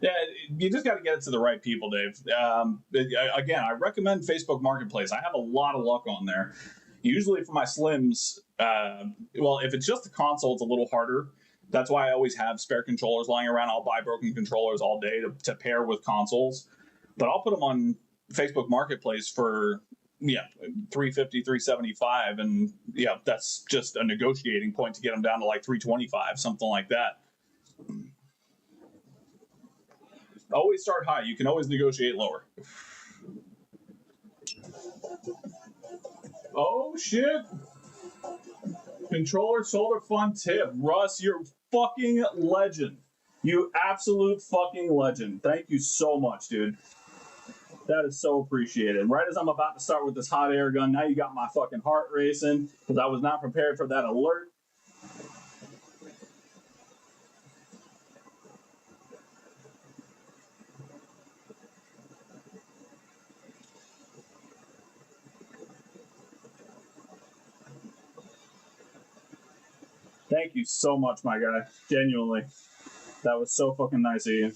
Yeah, you just got to get it to the right people, Dave. Again, I recommend Facebook Marketplace. I have a lot of luck on there. Usually for my slims, well, if it's just the console, it's a little harder. That's why I always have spare controllers lying around. I'll buy broken controllers all day to pair with consoles, but I'll put them on Facebook Marketplace for 350, 375, and that's just a negotiating point to get them down to like 325, something like that. Always start high. You can always negotiate lower. Oh shit! Controller shoulder fun tip. Russ, you're fucking legend. You absolute fucking legend. Thank you so much, dude. That is so appreciated. Right as I'm about to start with this hot air gun, now you got my fucking heart racing because I was not prepared for that alert. Thank you so much, my guy. Genuinely. That was so fucking nice of you.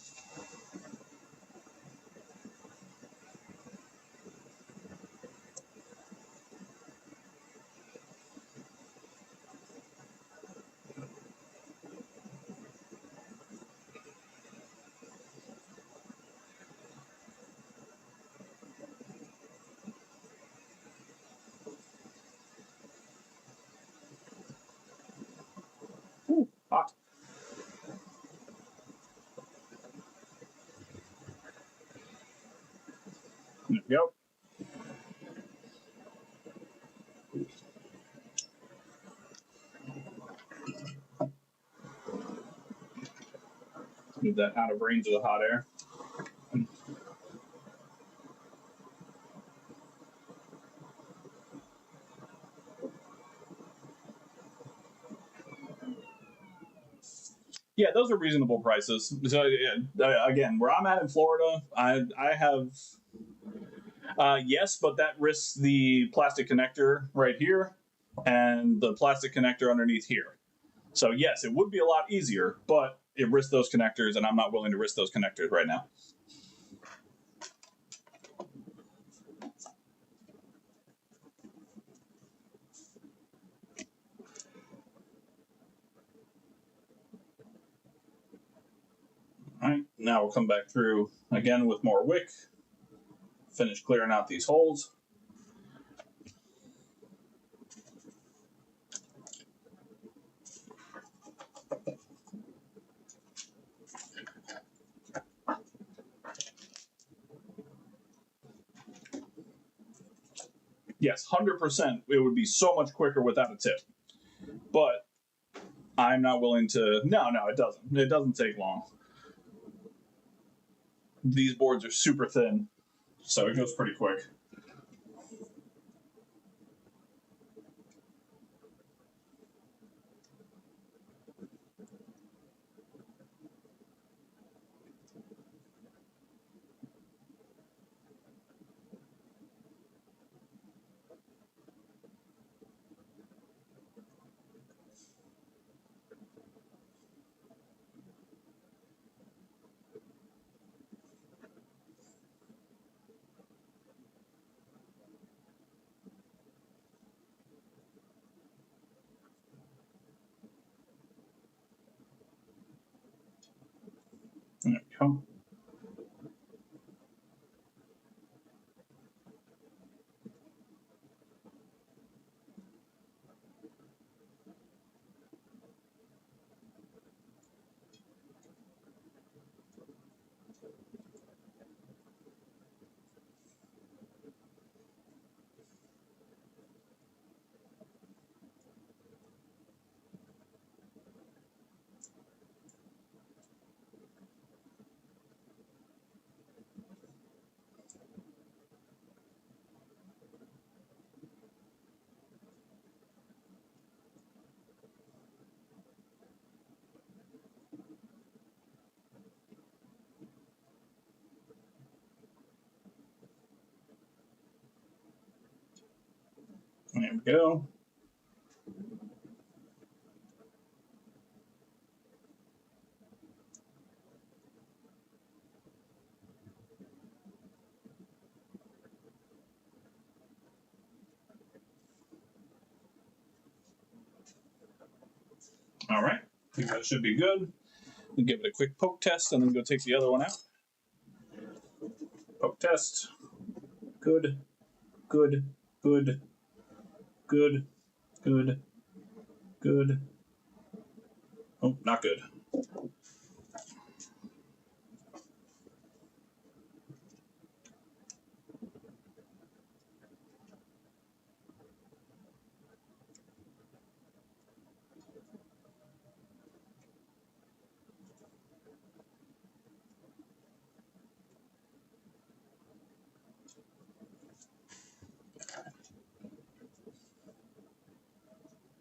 Ooh, hot. There we go. Move that out of range of the hot air. Yeah, those are reasonable prices. So again, where I'm at in Florida, I have yes, but that risks the plastic connector right here and the plastic connector underneath here. So yes, it would be a lot easier, but it risks those connectors, and I'm not willing to risk those connectors right now. All right, now we'll come back through again with more wick. Finish clearing out these holes. Yes, 100%. It would be so much quicker without a tip. But I'm not willing to. No, it doesn't. It doesn't take long. These boards are super thin, so it goes pretty quick. There we go. There we go. All right, I think that should be good. We'll give it a quick poke test and then go take the other one out. Poke test. Good, good, good, good, good, good. Oh, not good.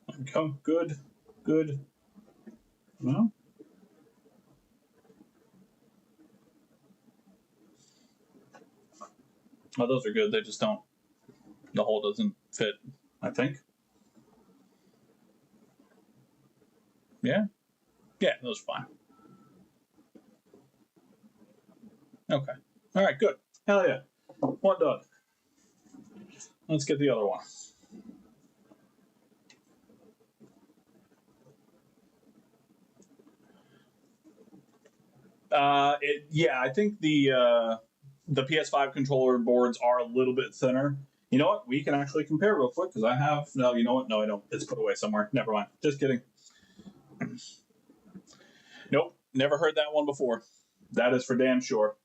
There we go. Good, good. Well. Oh, those are good. They just don't. The hole doesn't fit, I think. Yeah? Yeah, those are fine. Okay. All right, good. Hell yeah. One done. Let's get the other one. Yeah, I think the PS5 controller boards are a little bit thinner. You know what? We can actually compare real quick because I have. No, you know what? No, I don't. It's put away somewhere. Never mind. Just kidding. Nope. Never heard that one before. That is for damn sure.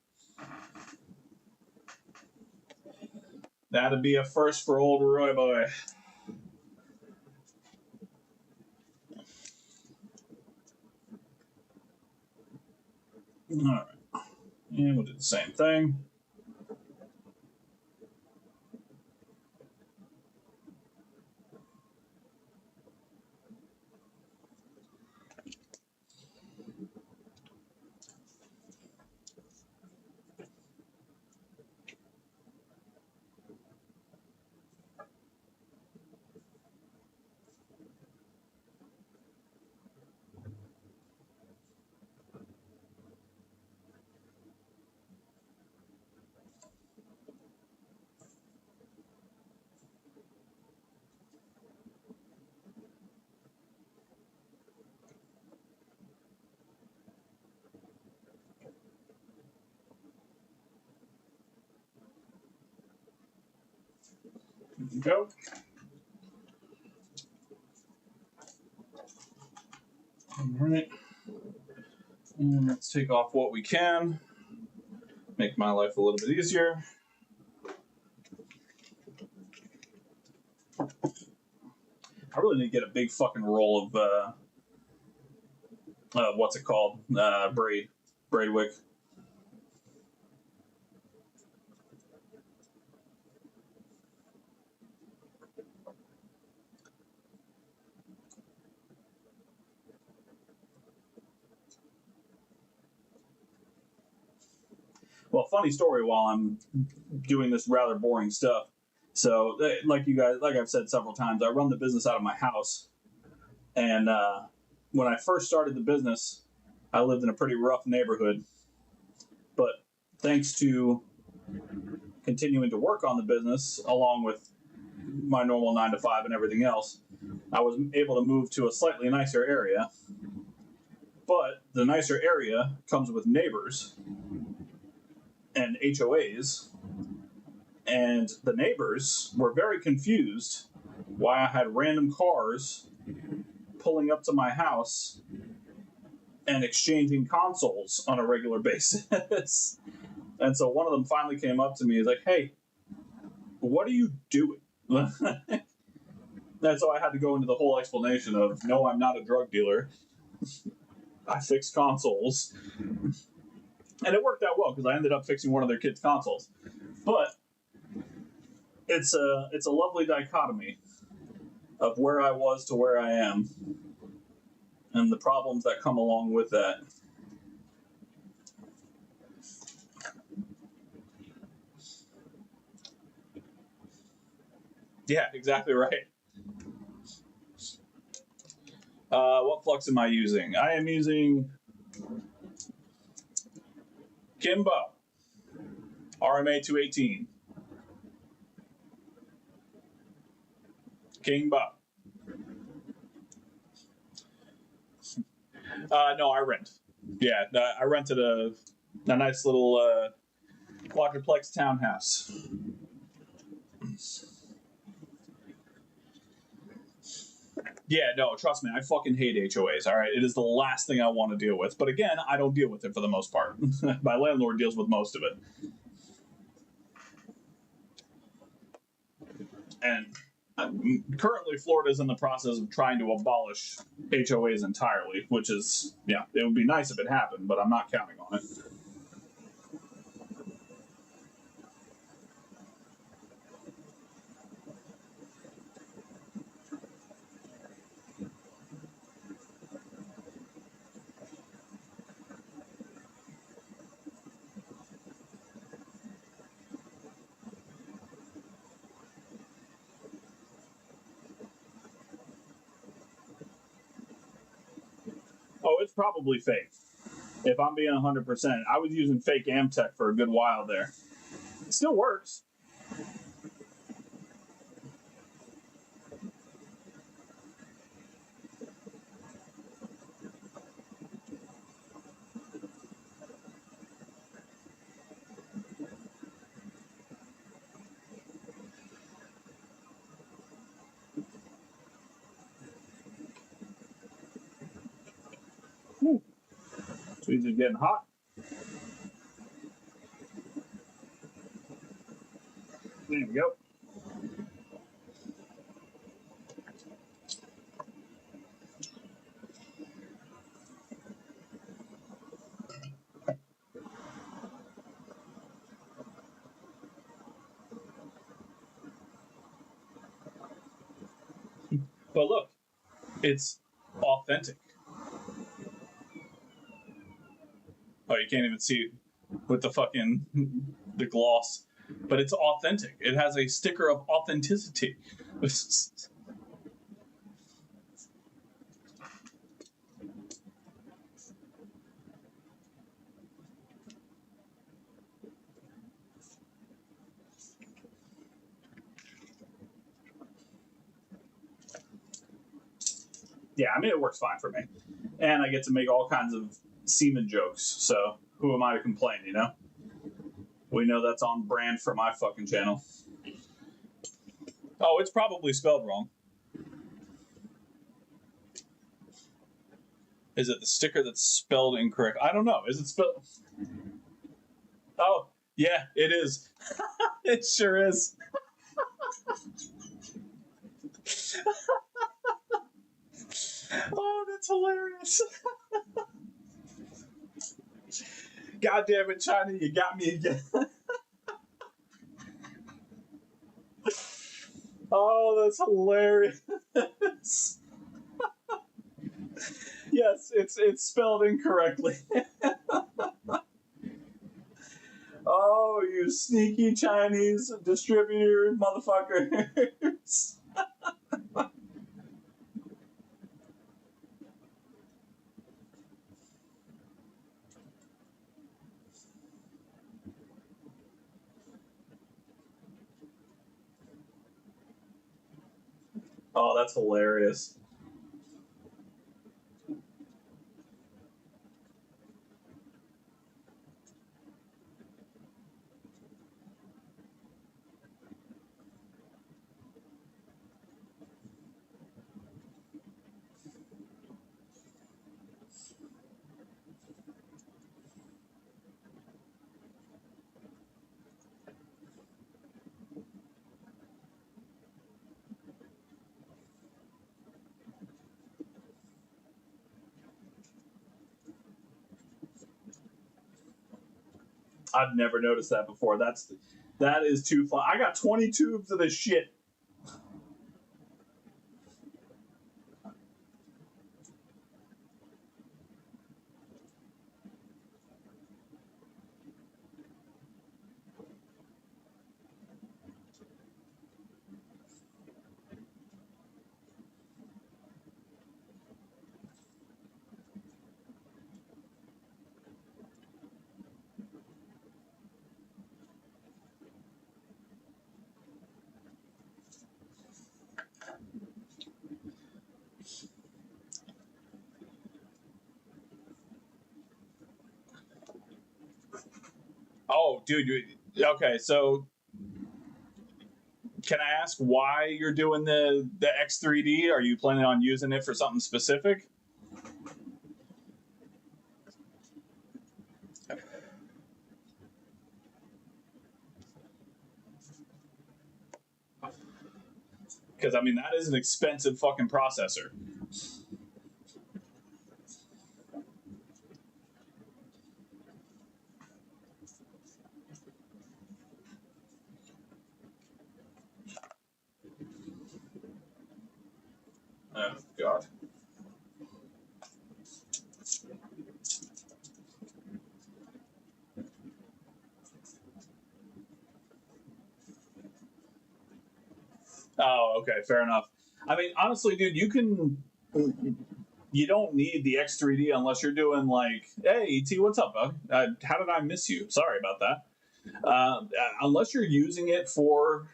That'd be a first for old Roy boy. All right. And we'll do the same thing. Go. All right. And let's take off what we can. Make my life a little bit easier. I really need to get a big fucking roll of what's it called? Braid wick. Well, funny story while I'm doing this rather boring stuff. So, like I've said several times, I run the business out of my house. And when I first started the business, I lived in a pretty rough neighborhood. But thanks to continuing to work on the business, along with my normal 9 to 5 and everything else, I was able to move to a slightly nicer area. But the nicer area comes with neighbors and HOAs, and the neighbors were very confused why I had random cars pulling up to my house and exchanging consoles on a regular basis. And so one of them finally came up to me and was like, hey, what are you doing? And so I had to go into the whole explanation of, no, I'm not a drug dealer. I fix consoles. And it worked out well because I ended up fixing one of their kids' consoles. But it's a lovely dichotomy of where I was to where I am and the problems that come along with that. Yeah, exactly right. What flux am I using? I am using Kimbo RMA 218. Kimbo. No, I rent. Yeah, I rented a nice little quadruplex townhouse. Yeah, no, trust me, I fucking hate HOAs. All right, it is the last thing I want to deal with. But again, I don't deal with it for the most part. My landlord deals with most of it. And currently, Florida is in the process of trying to abolish HOAs entirely, which is, yeah, it would be nice if it happened, but I'm not counting on it. Oh, it's probably fake. If I'm being 100%, I was using fake Amtech for a good while there. It still works. Whew. Swedes are getting hot. There we go. But look, it's authentic. Oh, you can't even see it with the fucking the gloss, but it's authentic. It has a sticker of authenticity. Yeah, I mean it works fine for me, and I get to make all kinds of semen jokes. So who am I to complain? You know, we know that's on brand for my fucking channel. Oh, it's probably spelled wrong. Is it the sticker that's spelled incorrect? I don't know. Is it spelled? Oh, yeah, it is. It sure is. Oh, that's hilarious. God damn it, China, you got me again. Oh, that's hilarious. Yes, it's spelled incorrectly. Oh, you sneaky Chinese distributor motherfuckers. Oh, that's hilarious. I've never noticed that before. That is too fun. I got 20 tubes of this shit. dude. Okay, so can I ask why you're doing the X3D? Are you planning on using it for something specific? Because I mean that is an expensive fucking processor. Oh god. Oh, okay, fair enough. I mean, honestly, dude, you don't need the X3D unless you're doing like, hey, ET, what's up, bud? How did I miss you? Sorry about that. Unless you're using it for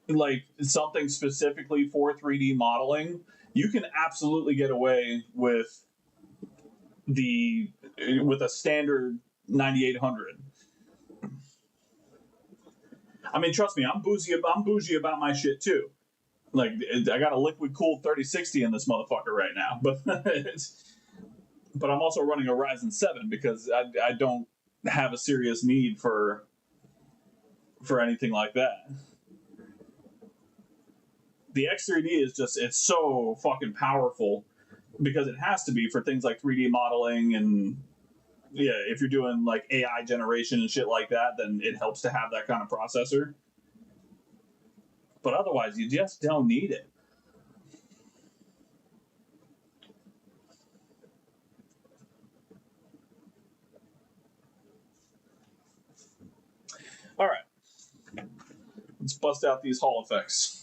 like something specifically for 3D modeling, you can absolutely get away the with a standard 9800. I mean, trust me, I'm bougie about my shit too. Like, I got a liquid cooled 3060 in this motherfucker right now, but but I'm also running a Ryzen 7 because I don't have a serious need for anything like that. The X3D is just it's so fucking powerful because it has to be for things like 3D modeling and yeah, if you're doing like AI generation and shit like that, then it helps to have that kind of processor. But otherwise, you just don't need it. All right, let's bust out these Hall effects.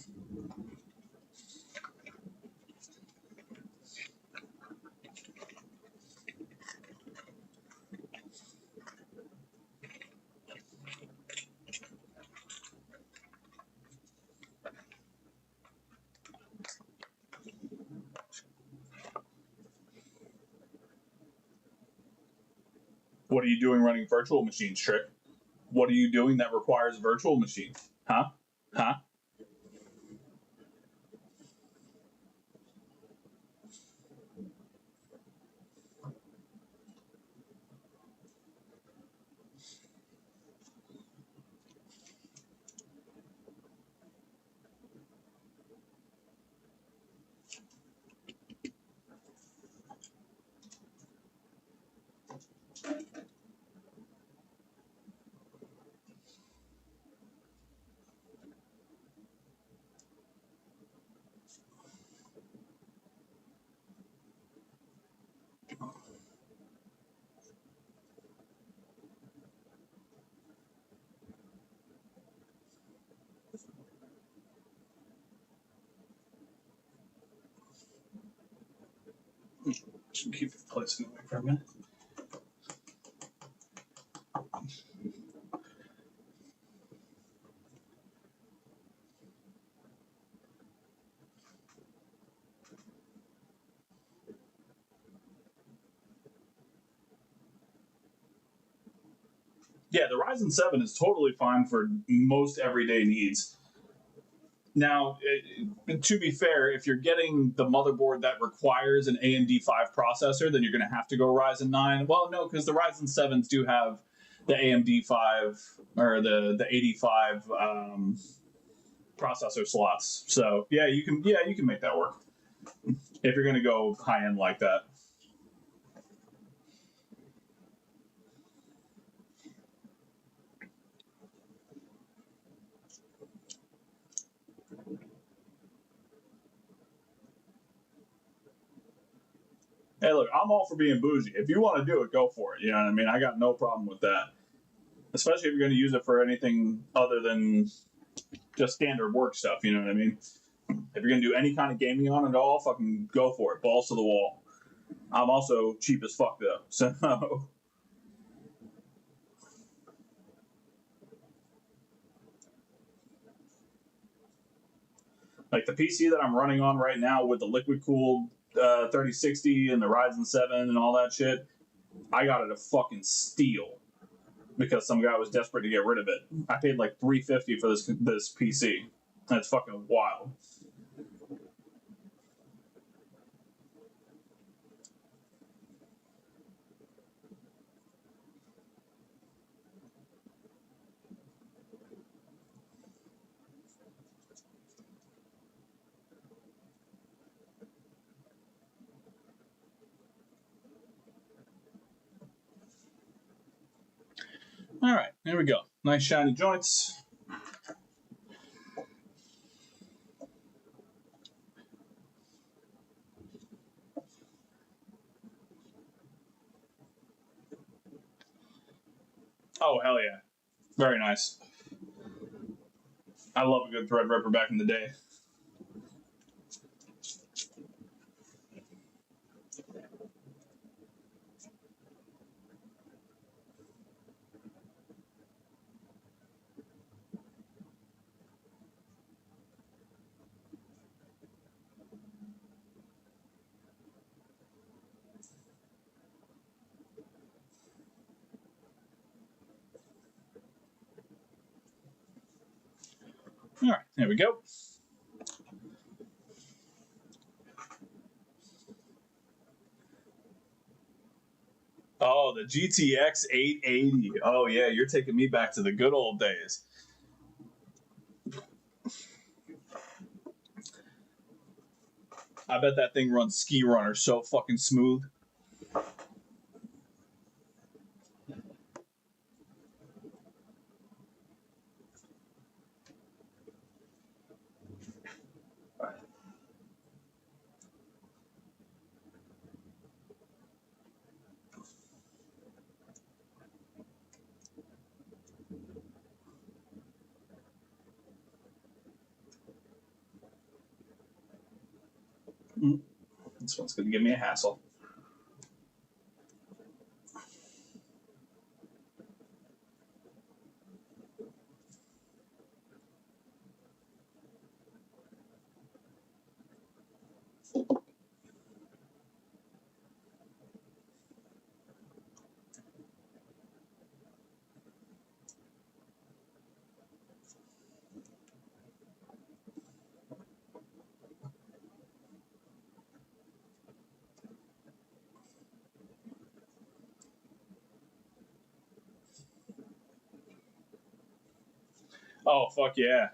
What are you doing running virtual machines, Trick? What are you doing that requires virtual machines? Huh? Huh? Should keep placing it away for a minute. Yeah, the Ryzen 7 is totally fine for most everyday needs. Now, to be fair, if you're getting the motherboard that requires an AMD 5 processor, then you're going to have to go Ryzen 9. Well, no, because the Ryzen 7s do have the AMD 5 or the 85 processor slots. So yeah, you can make that work if you're going to go high end like that. Hey, look, I'm all for being bougie. If you want to do it, go for it. You know what I mean? I got no problem with that. Especially if you're going to use it for anything other than just standard work stuff. You know what I mean? If you're going to do any kind of gaming on it all, fucking go for it. Balls to the wall. I'm also cheap as fuck though, so like the PC that I'm running on right now with the liquid cooled 3060 and the Ryzen 7 and all that shit, I got it a fucking steal because some guy was desperate to get rid of it. I paid like $350 for this PC. That's fucking wild. All right, there we go. Nice shiny joints. Oh, hell yeah. Very nice. I love a good Threadripper back in the day. All right, there we go. Oh, the GTX 880. Oh, yeah, you're taking me back to the good old days. I bet that thing runs Ski Runner so fucking smooth. This one's going to give me a hassle. Oh, fuck yeah.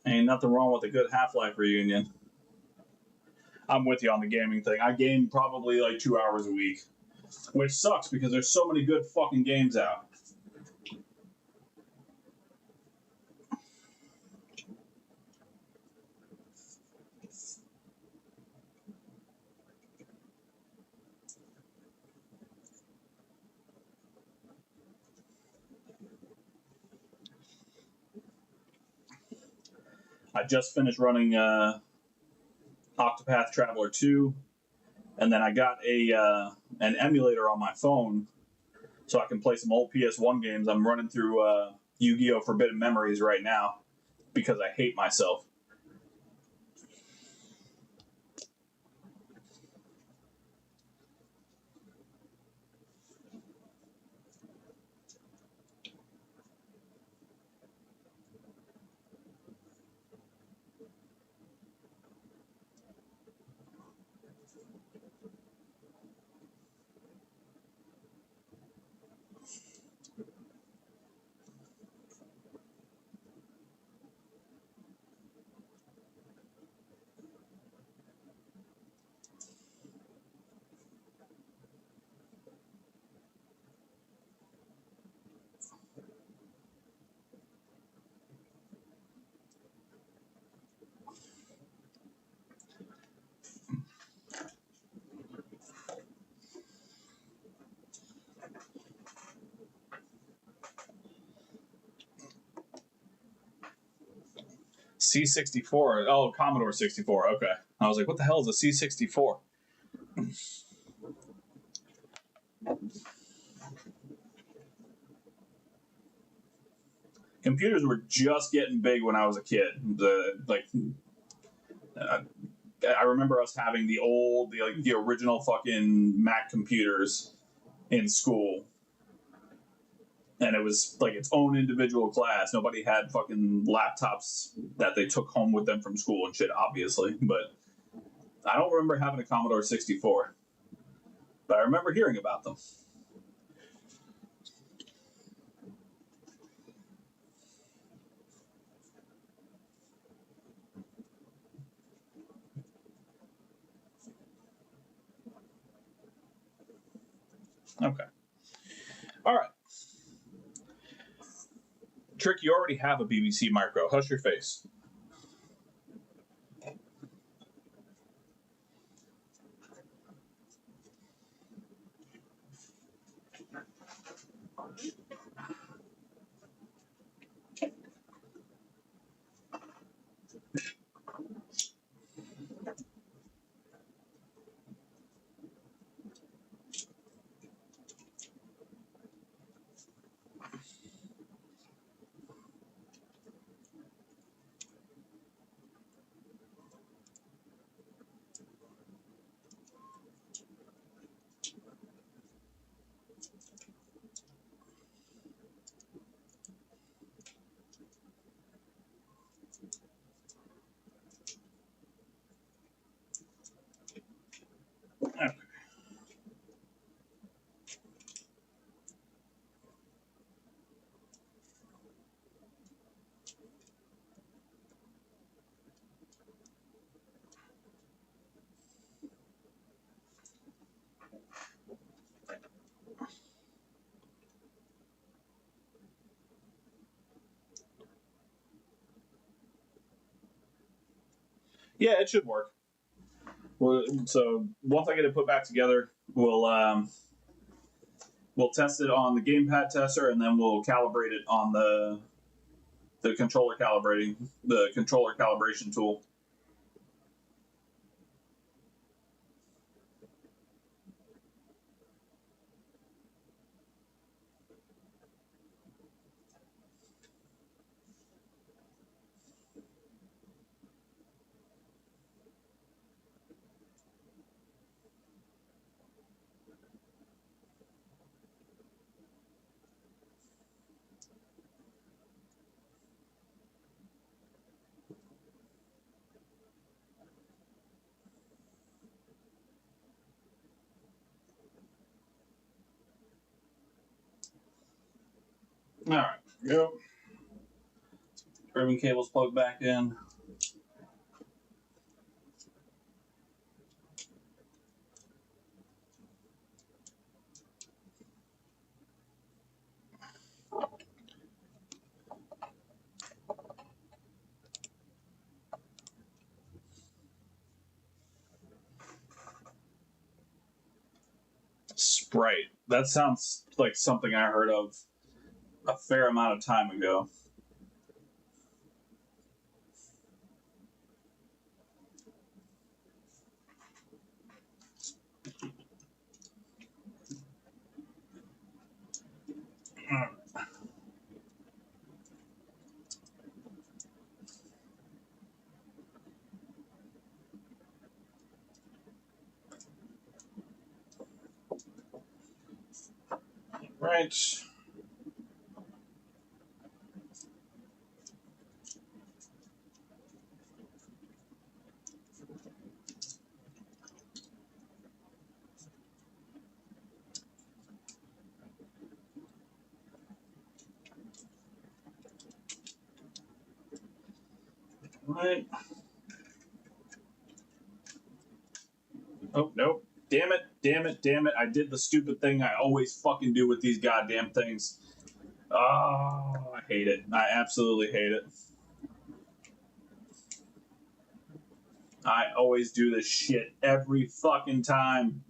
Ain't nothing wrong with a good Half-Life reunion. I'm with you on the gaming thing. I game probably like 2 hours a week, which sucks because there's so many good fucking games out. I just finished running Octopath Traveler 2, and then I got an emulator on my phone so I can play some old PS1 games. I'm running through Yu-Gi-Oh! Forbidden Memories right now because I hate myself. C64. Oh, Commodore 64. Okay. I was like, what the hell is a C64? Computers were just getting big when I was a kid. I remember us having the original fucking Mac computers in school, and it was like its own individual class. Nobody had fucking laptops that they took home with them from school and shit, obviously. But I don't remember having a Commodore 64, but I remember hearing about them. Okay. All right. Trick, you already have a BBC Micro. Hush your face. Okay. Yeah, it should work. So once I get it put back together, we'll test it on the gamepad tester, and then we'll calibrate it on the controller calibration tool. All right. Yep. Ribbon cables plugged back in. Sprite. That sounds like something I heard of a fair amount of time ago. Right. Right. Oh, nope. Damn it, damn it, damn it. I did the stupid thing I always fucking do with these goddamn things. Oh, I hate it. I absolutely hate it. I always do this shit every fucking time.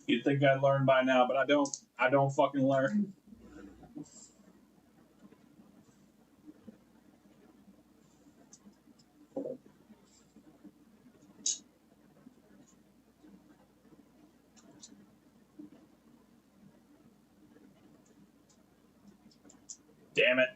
You'd think I'd learn by now, but I don't. I don't fucking learn. Damn it.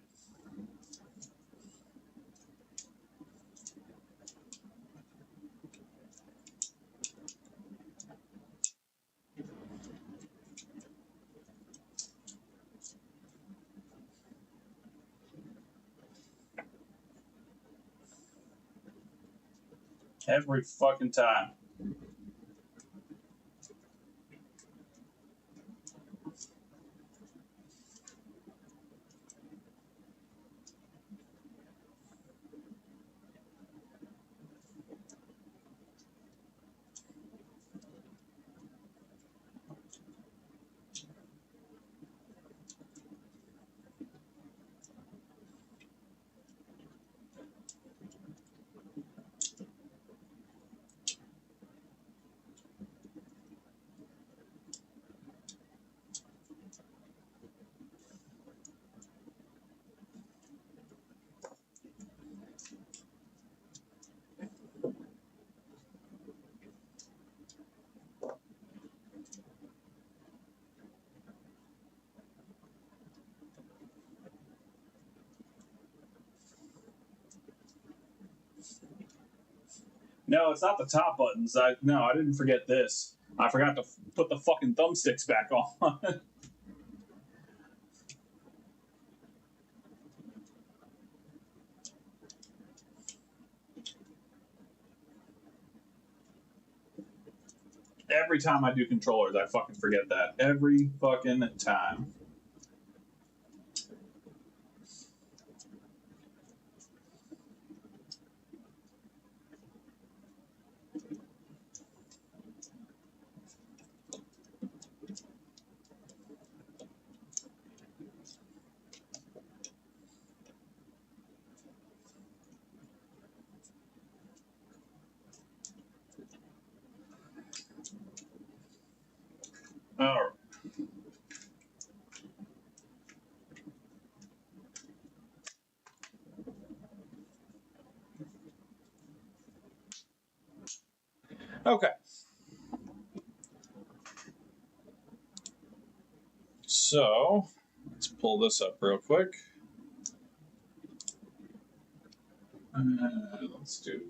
Every fucking time. No, it's not the top buttons. I didn't forget this. I forgot to put the fucking thumbsticks back on. Every time I do controllers, I fucking forget that. Every fucking time. All right. Okay. So, let's pull this up real quick. Let's do.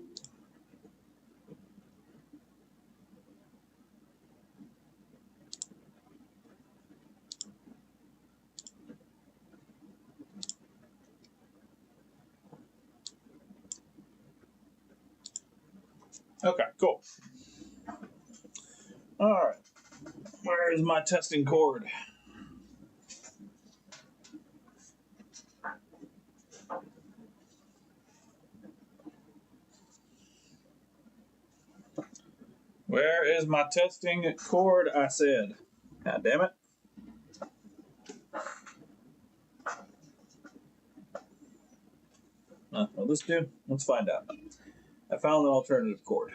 Okay, cool. All right. Where is my testing cord? Where is my testing cord? I said. God damn it. Will this do? Let's find out. I found an alternative cord.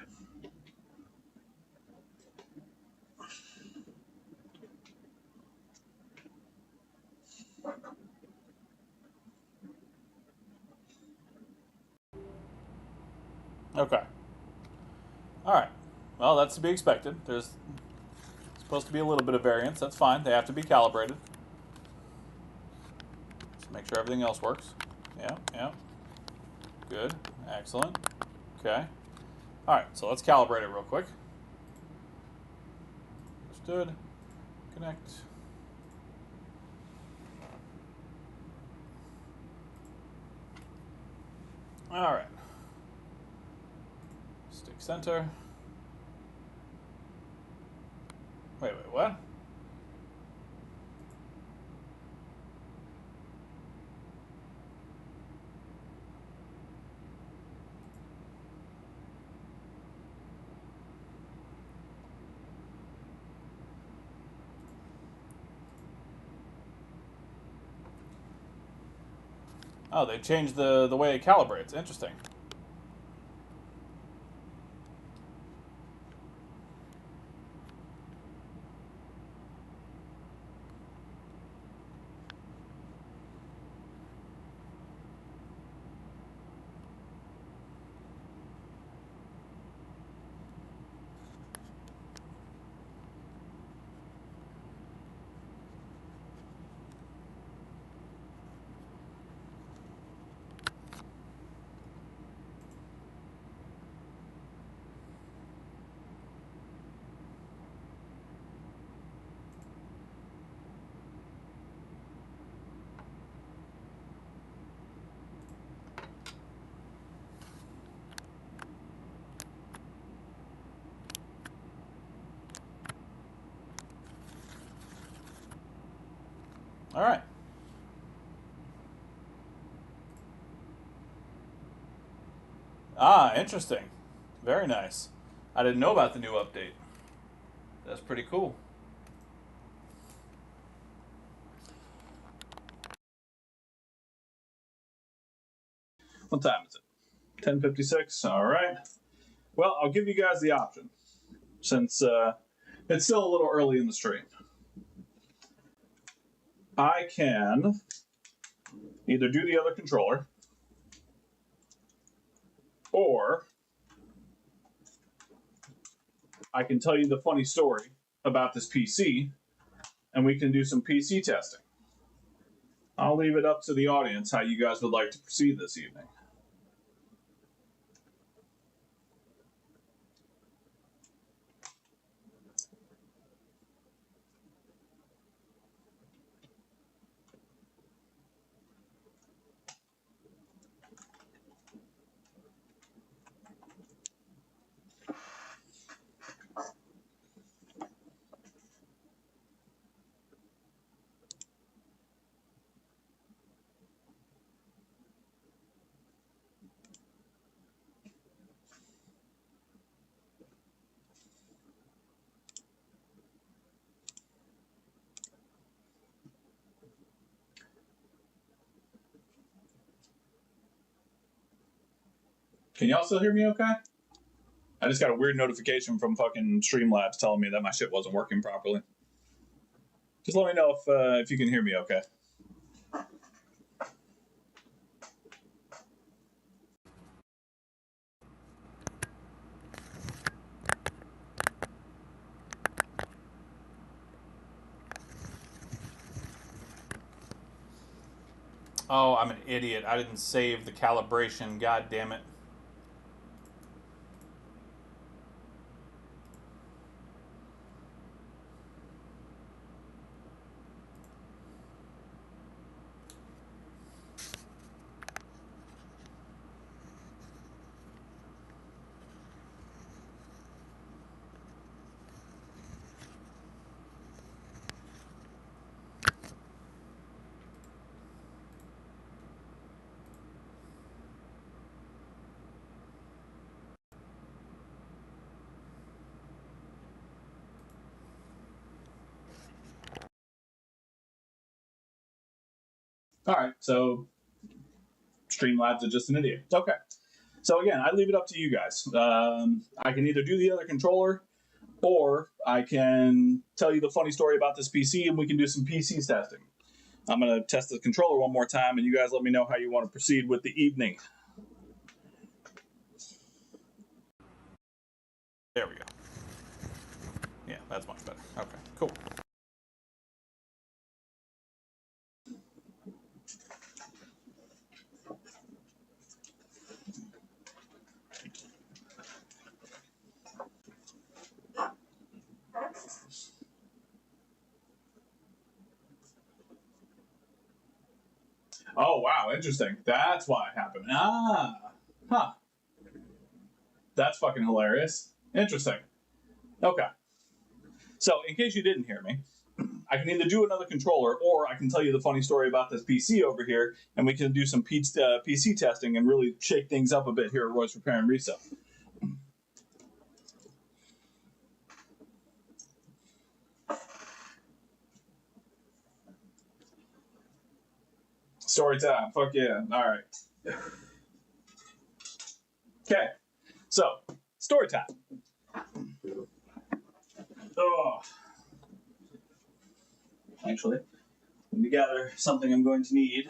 Okay. All right. Well, that's to be expected. There's supposed to be a little bit of variance. That's fine. They have to be calibrated. Just make sure everything else works. Yeah, yeah. Good. Excellent. Okay. All right, so let's calibrate it real quick. Understood. Connect. All right. Stick center. Wait, what? Oh, they changed the way it calibrates. Interesting. All right. Ah, interesting. Very nice. I didn't know about the new update. That's pretty cool. What time is it? 10:56. All right. Well, I'll give you guys the option since it's still a little early in the stream. I can either do the other controller or I can tell you the funny story about this PC and we can do some PC testing. I'll leave it up to the audience how you guys would like to proceed this evening. Can y'all still hear me okay? I just got a weird notification from fucking Streamlabs telling me that my shit wasn't working properly. Just let me know if you can hear me okay. Oh, I'm an idiot. I didn't save the calibration. God damn it. All right, so Streamlabs are just an idiot. Okay. So again, I leave it up to you guys. I can either do the other controller, or I can tell you the funny story about this PC, and we can do some PC testing. I'm going to test the controller one more time, and you guys let me know how you want to proceed with the evening. There we go. Yeah, that's much better. Okay, cool. Oh, wow, interesting. That's why it happened. Ah, huh. That's fucking hilarious. Interesting. Okay. So, in case you didn't hear me, I can either do another controller or I can tell you the funny story about this PC over here, and we can do some PC testing and really shake things up a bit here at Roy's Repair and Resale. Story time. Fuck yeah. All right. Okay. So, story time. Oh. Actually, let me gather something I'm going to need.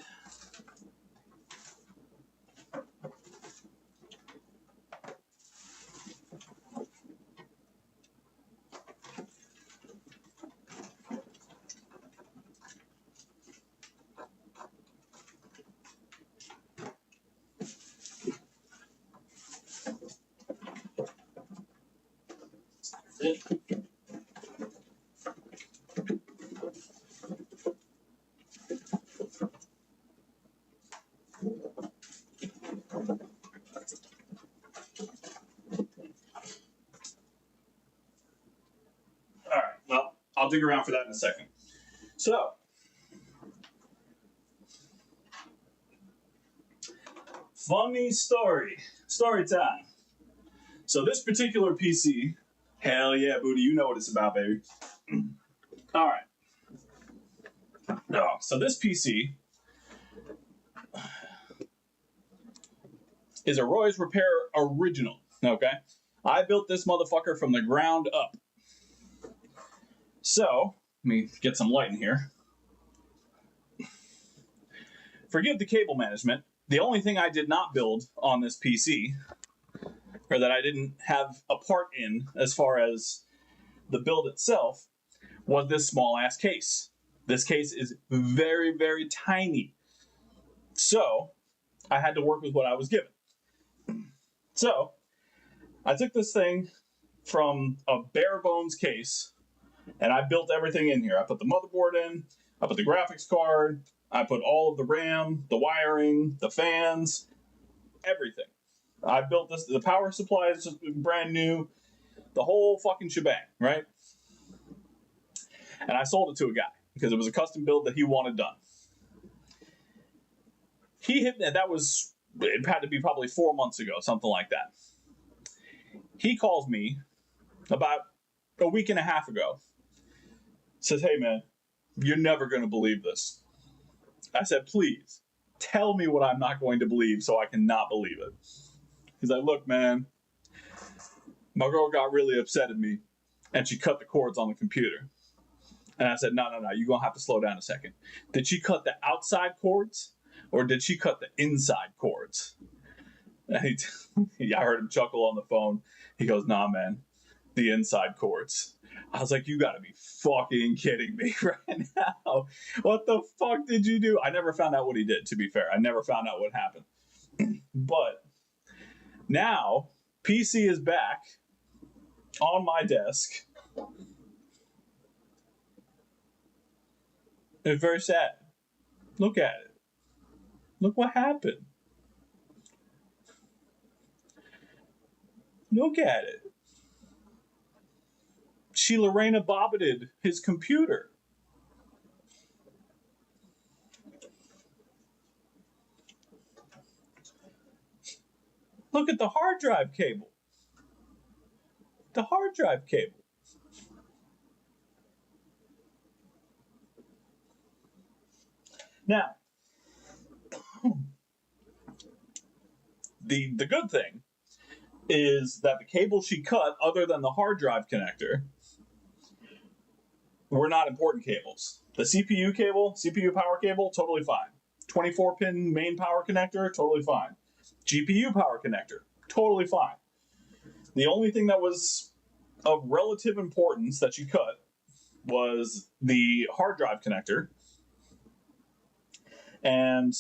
All right. Well, I'll dig around for that in a second. So, Funny story. Story time. So this particular PC, hell yeah, Booty, you know what it's about, baby. All right. So this PC is a Roy's Repair original, okay? I built this motherfucker from the ground up. So, let me get some light in here. Forgive the cable management. The only thing I did not build on this PC, or that I didn't have a part in as far as the build itself, was this small ass case. This case is very, very tiny. So, I had to work with what I was given. So, I took this thing from a bare bones case, and I built everything in here. I put the motherboard in, I put the graphics card, I put all of the RAM, the wiring, the fans, everything. I built this, the power supply is brand new, the whole fucking shebang, right? And I sold it to a guy because it was a custom build that he wanted done. He hit me, it had to be probably 4 months ago, something like that. He calls me about a week and a half ago, says, hey man, you're never going to believe this. I said, please, tell me what I'm not going to believe so I can not believe it. He's like, look man, my girl got really upset at me and she cut the cords on the computer. And I said, no, you're going to have to slow down a second. Did she cut the outside cords or did she cut the inside cords? And I heard him chuckle on the phone. He goes, nah, man, the inside cords. I was like, you gotta be fucking kidding me right now. What the fuck did you do? I never found out what he did, to be fair. I never found out what happened. But now, PC is back on my desk. It's very sad. Look at it. Look what happened. Look at it. She Lorena Bobbited his computer. Look at the hard drive cable. The hard drive cable. Now, the good thing is that the cable she cut, other than the hard drive connector, were not important cables. The CPU cable, CPU power cable, totally fine. 24-pin main power connector, totally fine. GPU power connector, totally fine. The only thing that was of relative importance that she cut was the hard drive connector and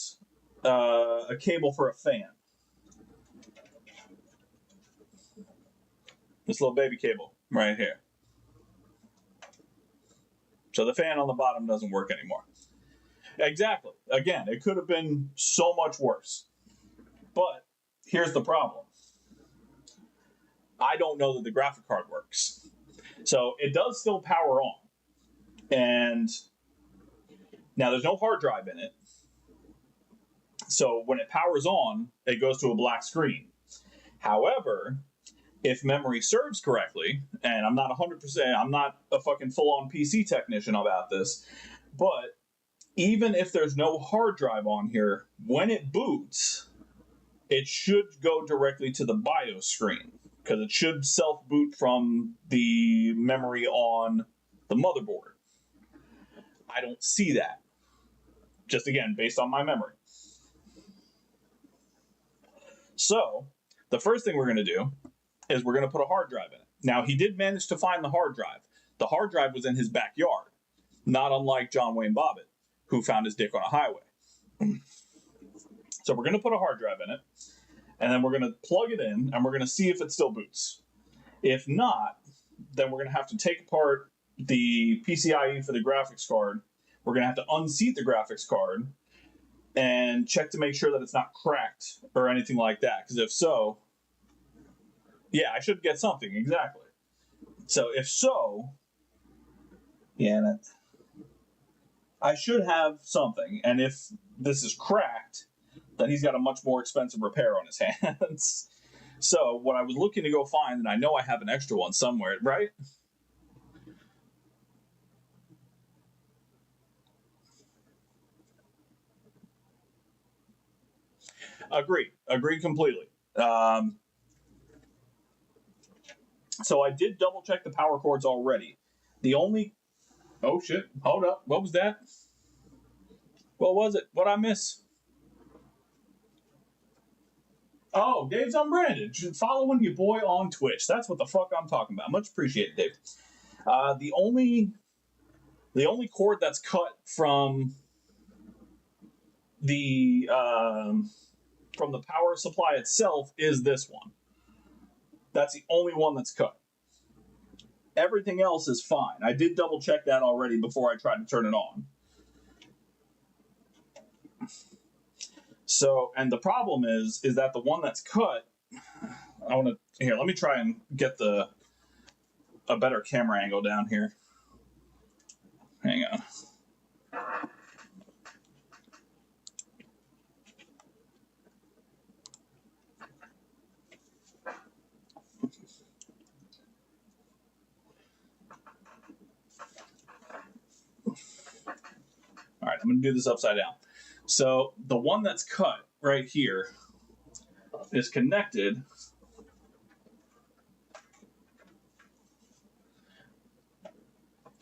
a cable for a fan. This little baby cable right here. So the fan on the bottom doesn't work anymore. Exactly. Again, it could have been so much worse. But here's the problem. I don't know that the graphic card works. So it does still power on. And now there's no hard drive in it. So when it powers on, it goes to a black screen. However, if memory serves correctly, and I'm not 100%, I'm not a fucking full-on PC technician about this, but even if there's no hard drive on here, when it boots, it should go directly to the BIOS screen, because it should self-boot from the memory on the motherboard. I don't see that. Just again, based on my memory. So, the first thing we're going to do is we're going to put a hard drive in it. Now, he did manage to find the hard drive. The hard drive was in his backyard, not unlike John Wayne Bobbitt, who found his dick on a highway. So we're going to put a hard drive in it, and then we're going to plug it in, and we're going to see if it still boots. If not, then we're going to have to take apart the PCIe for the graphics card. We're going to have to unseat the graphics card and check to make sure that it's not cracked or anything like that, because if so, yeah, I should get something, exactly. So if so, yeah, I should have something. And if this is cracked, then he's got a much more expensive repair on his hands. So what I was looking to go find, and I know I have an extra one somewhere, right? Agree completely. So I did double check the power cords already. The only, oh shit, hold up, what was that? What was it? What I miss? Oh, Dave's unbranded. Following your boy on Twitch. That's what the fuck I'm talking about. Much appreciated, Dave. The only cord that's cut from the power supply itself is this one. That's the only one that's cut. Everything else is fine. I did double check that already before I tried to turn it on. So, and the problem is that the one that's cut, I want to, here, let me try and get a better camera angle down here. Hang on. All right, I'm going to do this upside down. So the one that's cut right here is connected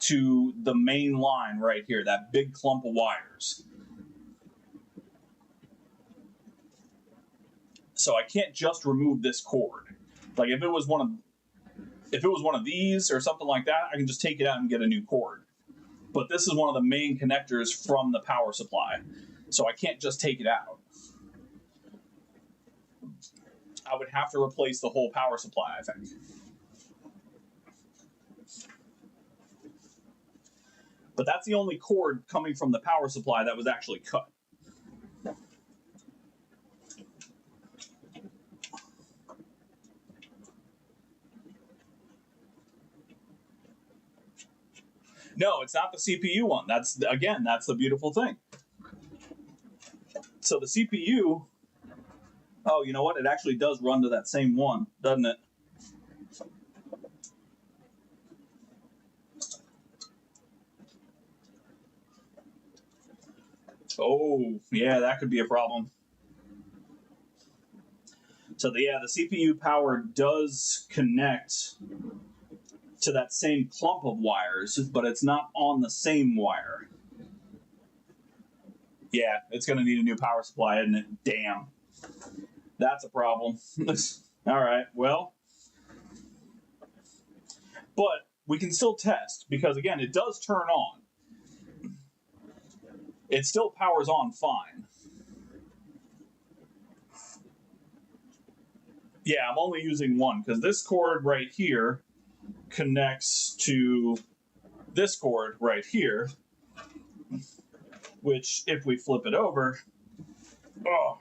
to the main line right here, that big clump of wires. So I can't just remove this cord. Like if it was one of these or something like that, I can just take it out and get a new cord. But this is one of the main connectors from the power supply, so I can't just take it out. I would have to replace the whole power supply, I think. But that's the only cord coming from the power supply that was actually cut. No, it's not the CPU one. That's the beautiful thing. So the CPU, oh, you know what? It actually does run to that same one, doesn't it? Oh, yeah, that could be a problem. So the CPU power does connect to that same clump of wires, but it's not on the same wire. Yeah, it's going to need a new power supply, isn't it? Damn. That's a problem. All right, well. But we can still test, because again, it does turn on. It still powers on fine. Yeah, I'm only using one, because this cord right here connects to this cord right here, which, if we flip it over, oh,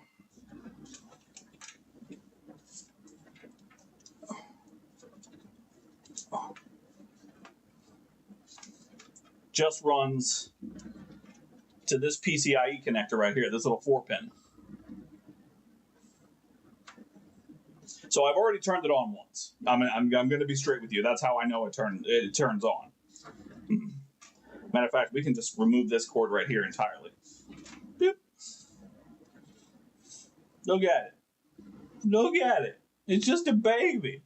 just runs to this PCIe connector right here, this little 4-pin. So I've already turned it on once. I'm going to be straight with you. That's how I know it turns on. Matter of fact, we can just remove this cord right here entirely. Boop. Look at it. Look at it. It's just a baby.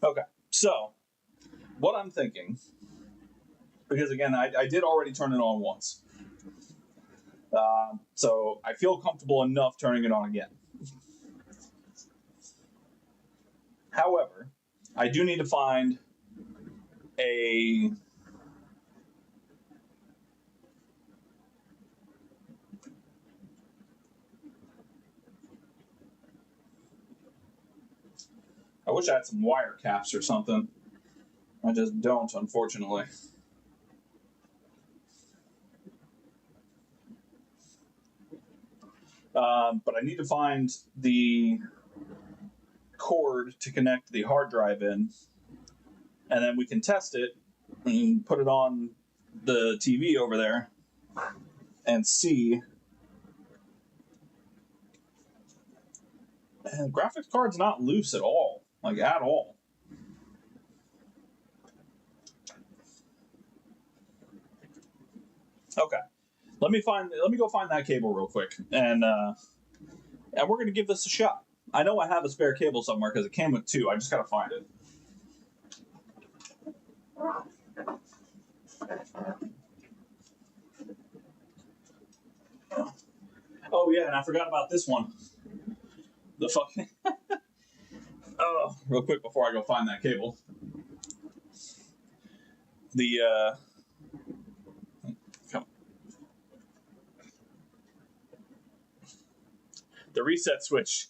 Okay, so what I'm thinking, because again, I did already turn it on once. So I feel comfortable enough turning it on again. However, I do need to find a I wish I had some wire caps or something. I just don't, unfortunately. But I need to find the cord to connect the hard drive in, and then we can test it and put it on the TV over there and see. And graphics card's not loose at all, like at all. Okay, let me go find that cable real quick, and we're gonna give this a shot. I know I have a spare cable somewhere because it came with two. I just gotta find it. Oh yeah, and I forgot about this one. The fucking oh, real quick before I go find that cable. The the reset switch.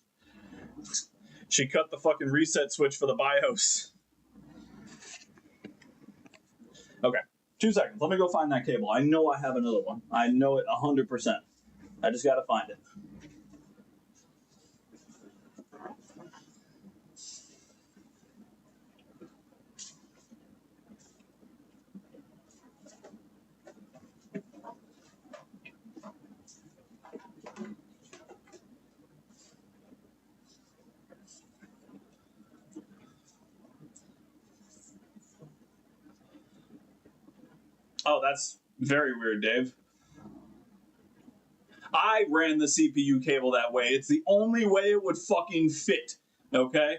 She cut the fucking reset switch for the BIOS. Okay, 2 seconds. Let me go find that cable. I know I have another one. I know it 100%. I just gotta find it. Oh, that's very weird, Dave. I ran the CPU cable that way. It's the only way it would fucking fit. Okay?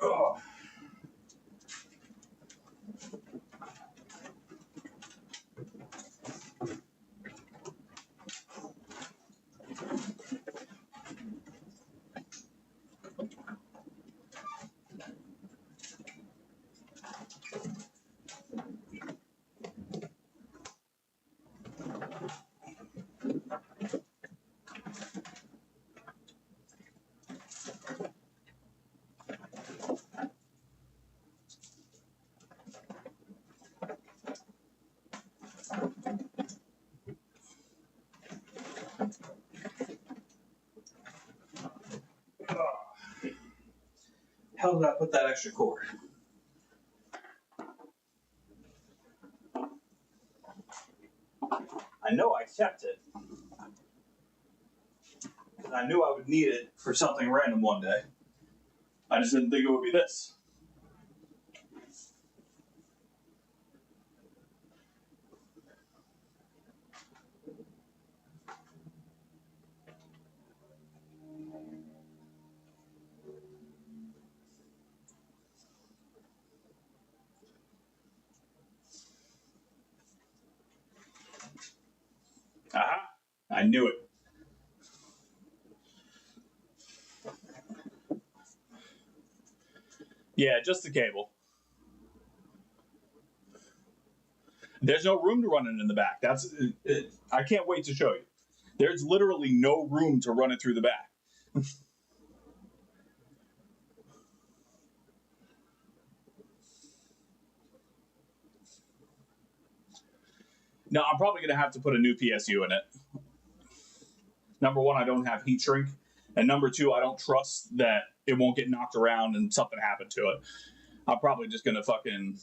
Oh. How did I put that extra cord? I know I kept it. Because I knew I would need it for something random one day. I just didn't think it would be this. Aha! I knew it. Yeah, just the cable. There's no room to run it in the back. I can't wait to show you. There's literally no room to run it through the back. No, I'm probably going to have to put a new PSU in it. Number one, I don't have heat shrink. And number two, I don't trust that it won't get knocked around and something happened to it. I'm probably just going to fucking...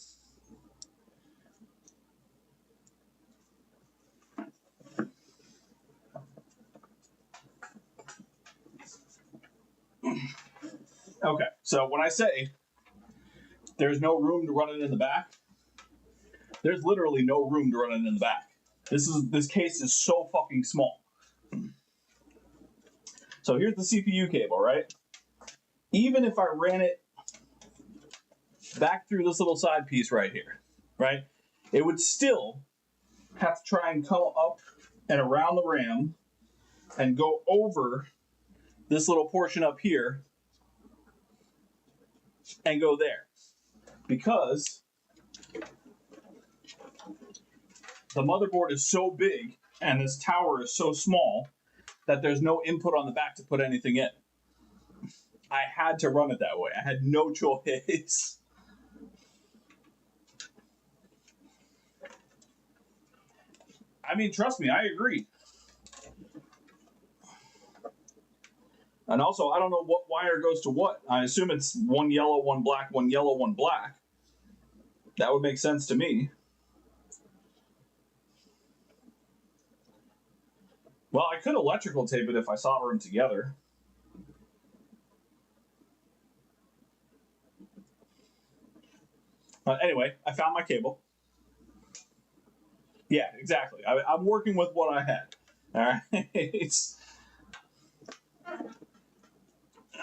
Okay, so when I say there's no room to run it in the back, there's literally no room to run it in the back. This case is so fucking small. So here's the CPU cable, right? Even if I ran it back through this little side piece right here, right? It would still have to try and come up and around the RAM and go over this little portion up here and go there. Because the motherboard is so big and this tower is so small that there's no input on the back to put anything in. I had to run it that way. I had no choice. I mean, trust me, I agree. And also, I don't know what wire goes to what. I assume it's one yellow, one black, one yellow, one black. That would make sense to me. Well, I could electrical tape it if I solder them together. Anyway, I found my cable. Yeah, exactly. I'm working with what I had. All right.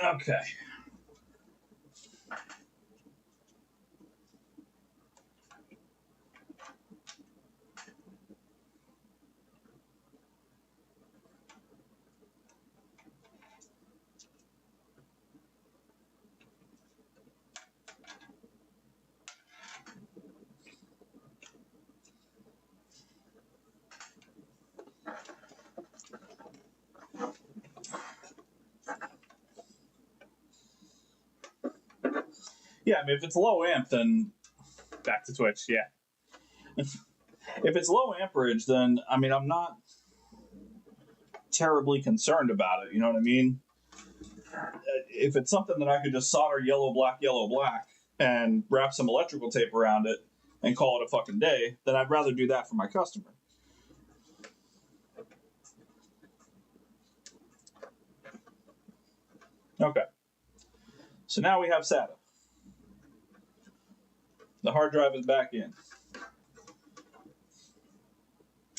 Okay. Yeah, I mean, if it's low amp, then back to Twitch, yeah. If it's low amperage, then, I mean, I'm not terribly concerned about it, you know what I mean? If it's something that I could just solder yellow, black, and wrap some electrical tape around it and call it a fucking day, then I'd rather do that for my customer. Okay. So now we have SATA. The hard drive is back in.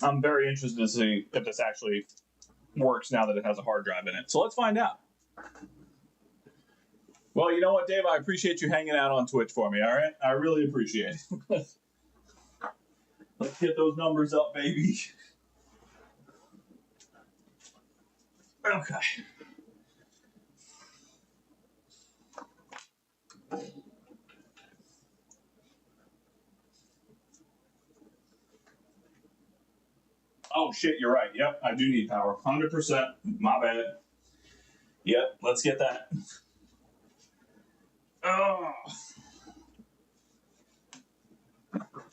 I'm very interested to see if this actually works now that it has a hard drive in it. So let's find out. Well, you know what, Dave? I appreciate you hanging out on Twitch for me, all right? I really appreciate it. Let's get those numbers up, baby. Okay. Oh, shit, you're right. Yep, I do need power. 100%. My bad. Yep, let's get that. Oh.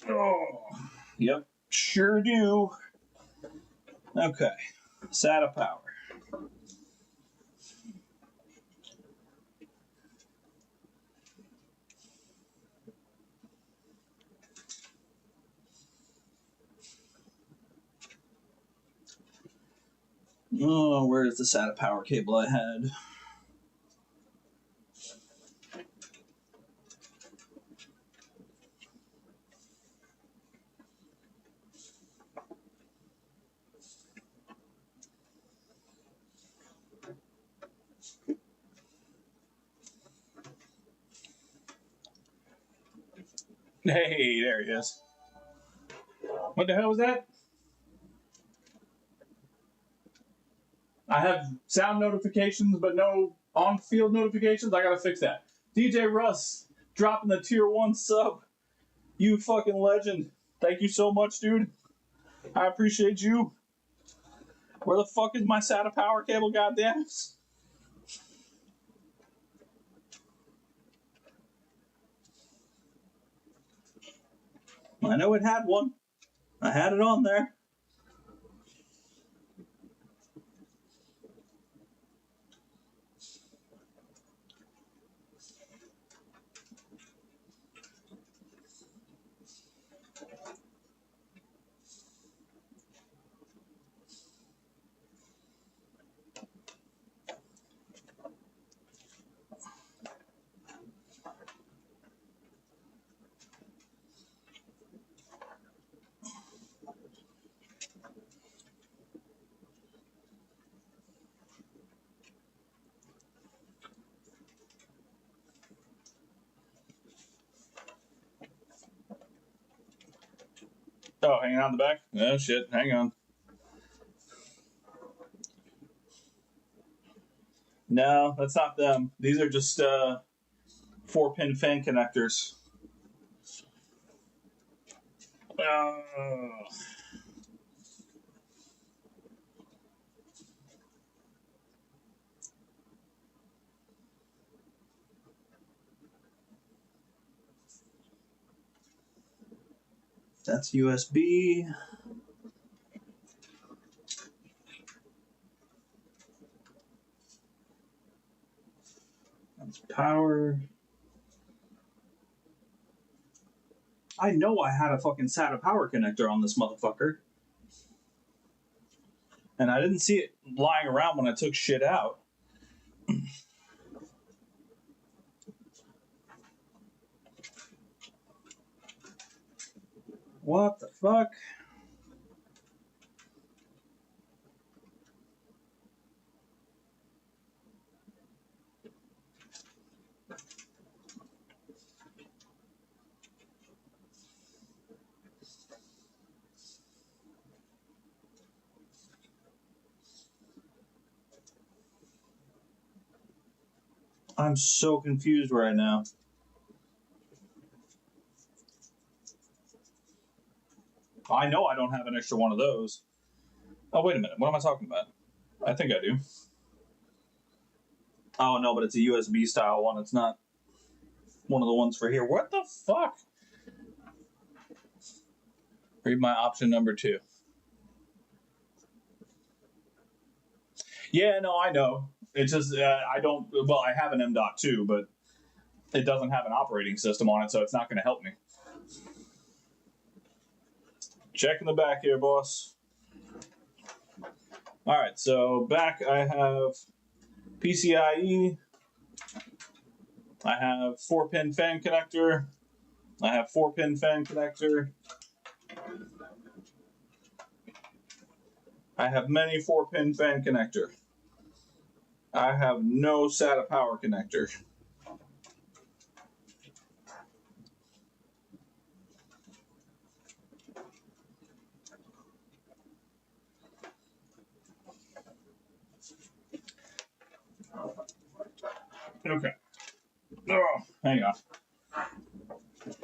Oh. Yep, sure do. Okay. SATA power. Oh, where's the SATA power cable I had? Hey, there he is. What the hell was that? I have sound notifications, but no on-field notifications. I gotta fix that. DJ Russ dropping the tier 1 sub. You fucking legend. Thank you so much, dude. I appreciate you. Where the fuck is my SATA power cable, goddamn? I know it had one. I had it on there. Oh, hanging on the back? Oh, shit. Hang on. No, that's not them. These are just 4-pin fan connectors. Oh. That's USB. That's power. I know I had a fucking SATA power connector on this motherfucker. And I didn't see it lying around when I took shit out. What the fuck? I'm so confused right now. I know I don't have an extra one of those. Oh, wait a minute. What am I talking about? I think I do. Oh, no, but it's a USB style one. It's not one of the ones for here. What the fuck? Read my option number 2. Yeah, no, I know. It's just, I don't, well, I have an M.2, but it doesn't have an operating system on it, so it's not going to help me. Checking the back here, boss. All right, so back I have PCIe. I have 4-pin fan connector. I have 4-pin fan connector. I have many 4-pin fan connector. I have no SATA power connector. Okay. Oh, hang on.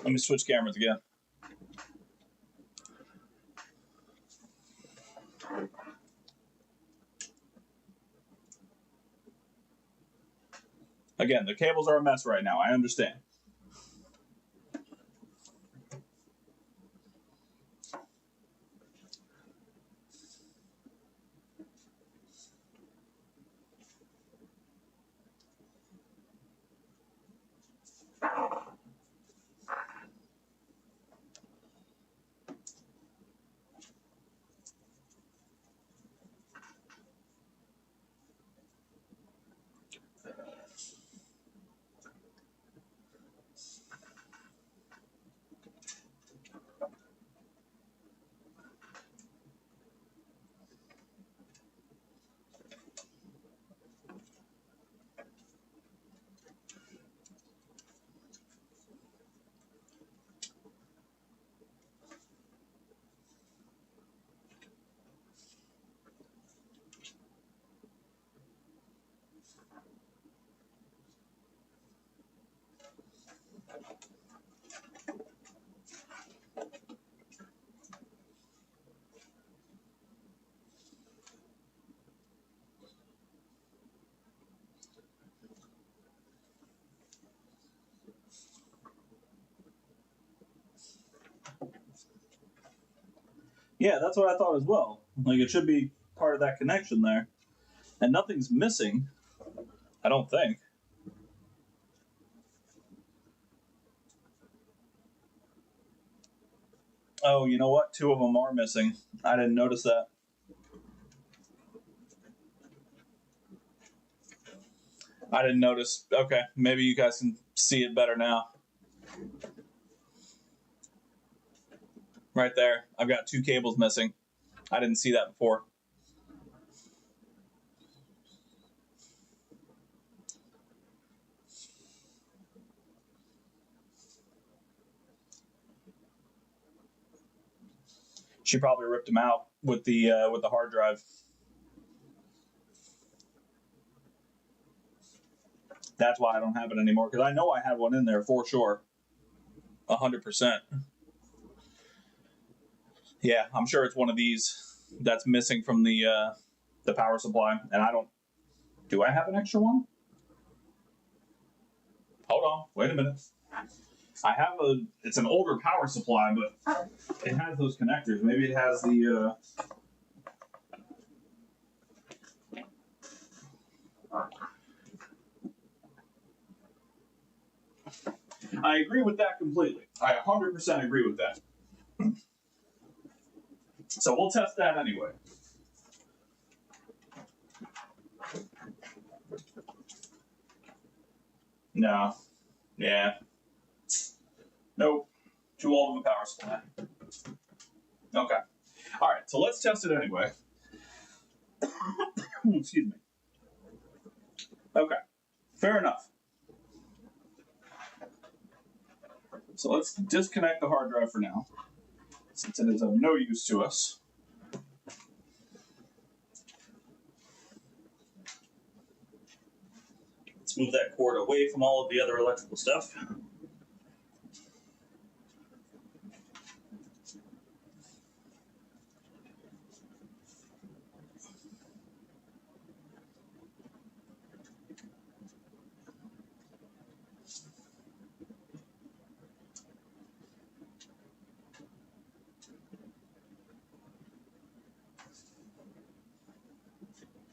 Let me switch cameras again. Again, the cables are a mess right now. I understand. Yeah, that's what I thought as well. Like, it should be part of that connection there. And nothing's missing, I don't think. Oh, you know what? Two of them are missing. I didn't notice that. I didn't notice. Okay, maybe you guys can see it better now. Right there. I've got two cables missing. I didn't see that before. She probably ripped them out with the hard drive. That's why I don't have it anymore, because I know I had one in there for sure. 100%. Yeah, I'm sure it's one of these that's missing from the power supply, and I don't. Do I have an extra one? Hold on, wait a minute. I have a. It's an older power supply, but it has those connectors. Maybe it has the. I agree with that completely. I 100% agree with that. So we'll test that anyway. No. Yeah. Nope. Too old of a power supply. Okay. All right. So let's test it anyway. Excuse me. Okay. Fair enough. So let's disconnect the hard drive for now, since it is of no use to us. Let's move that cord away from all of the other electrical stuff.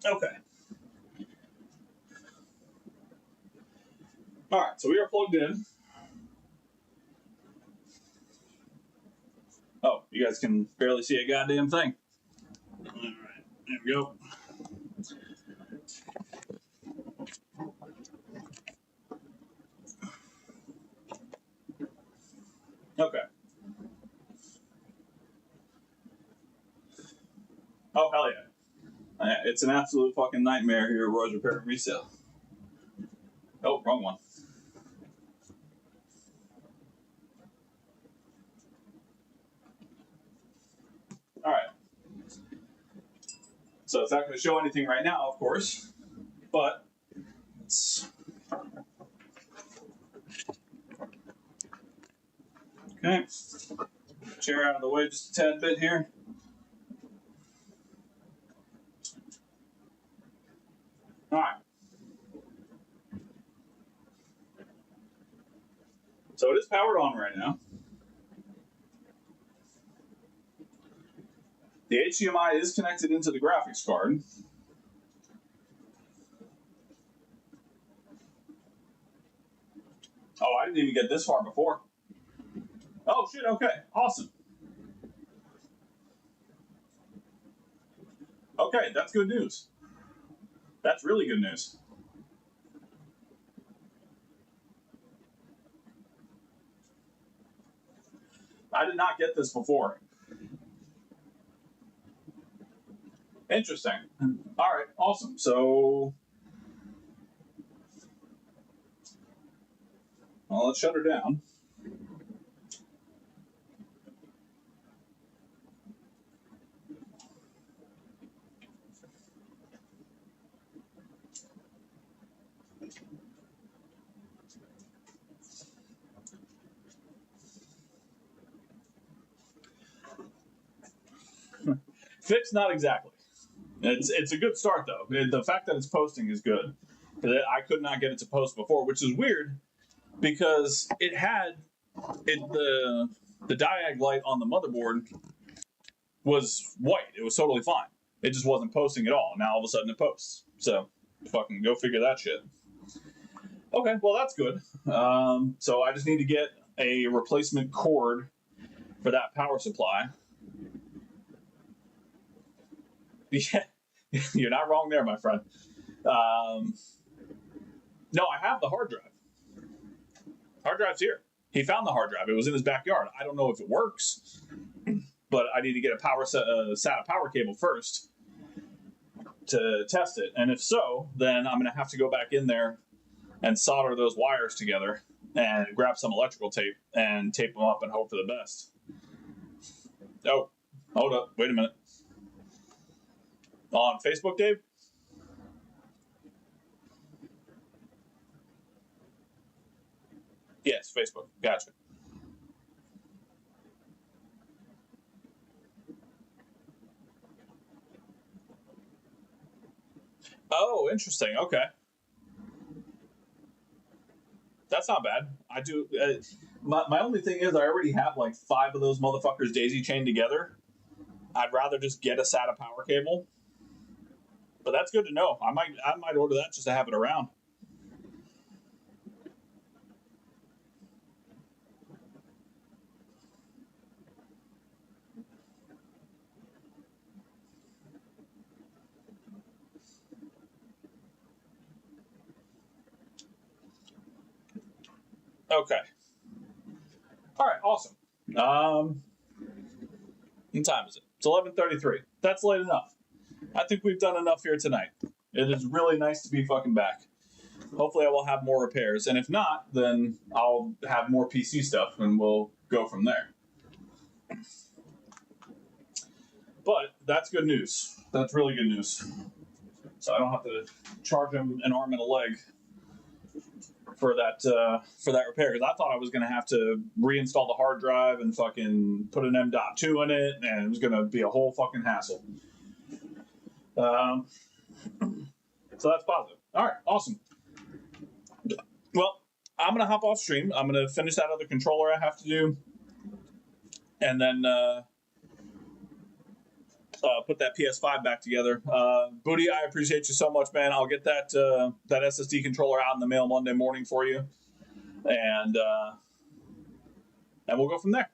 Okay. All right, so we are plugged in. Oh, you guys can barely see a goddamn thing. All right, there we go. Okay. Oh, hell yeah. It's an absolute fucking nightmare here at ROG Repair and Resale. Oh, wrong one. All right. So it's not going to show anything right now, of course, but it's... Okay. Chair out of the way just a tad bit here. All right. So it is powered on right now. The HDMI is connected into the graphics card. Oh, I didn't even get this far before. Oh, shit, okay. Awesome. Okay, that's good news. That's really good news. I did not get this before. Interesting. All right, awesome. So, well, let's shut her down. Fix, not exactly. It's a good start though. The fact that it's posting is good. I could not get it to post before, which is weird because it had the diag light on the motherboard was white. It was totally fine. It just wasn't posting at all. Now all of a sudden it posts. So fucking go figure that shit. Okay, well that's good. So I just need to get a replacement cord for that power supply. Yeah, you're not wrong there, my friend. No, I have the hard drive. Hard drive's here. He found the hard drive. It was in his backyard. I don't know if it works, but I need to get a SATA power cable first to test it. And if so, then I'm going to have to go back in there and solder those wires together and grab some electrical tape and tape them up and hope for the best. Oh, hold up. Wait a minute. On Facebook, Dave? Yes, Facebook. Gotcha. Oh, interesting. Okay. That's not bad. I do. My only thing is, I already have like 5 of those motherfuckers daisy chained together. I'd rather just get a SATA power cable. But that's good to know. I might order that just to have it around. Okay. All right. Awesome. What time is it? It's 11:33. That's late enough. I think we've done enough here tonight. It is really nice to be fucking back. Hopefully, I will have more repairs, and if not, then I'll have more PC stuff, and we'll go from there. But that's good news. That's really good news. So I don't have to charge him an arm and a leg for that repair, because I thought I was going to have to reinstall the hard drive and fucking put an M.2 in it, and it was going to be a whole fucking hassle. So that's positive. All right, awesome. Well, I'm going to hop off stream. I'm going to finish that other controller I have to do, and then put that PS5 back together. Booty, I appreciate you so much, man. I'll get that SSD controller out in the mail Monday morning for you, and we'll go from there.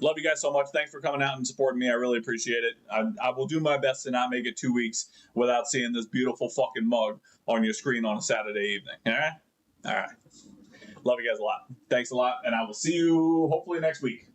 Love you guys so much. Thanks for coming out and supporting me. I really appreciate it. I will do my best to not make it 2 weeks without seeing this beautiful fucking mug on your screen on a Saturday evening. All right? All right. Love you guys a lot. Thanks a lot, and I will see you hopefully next week.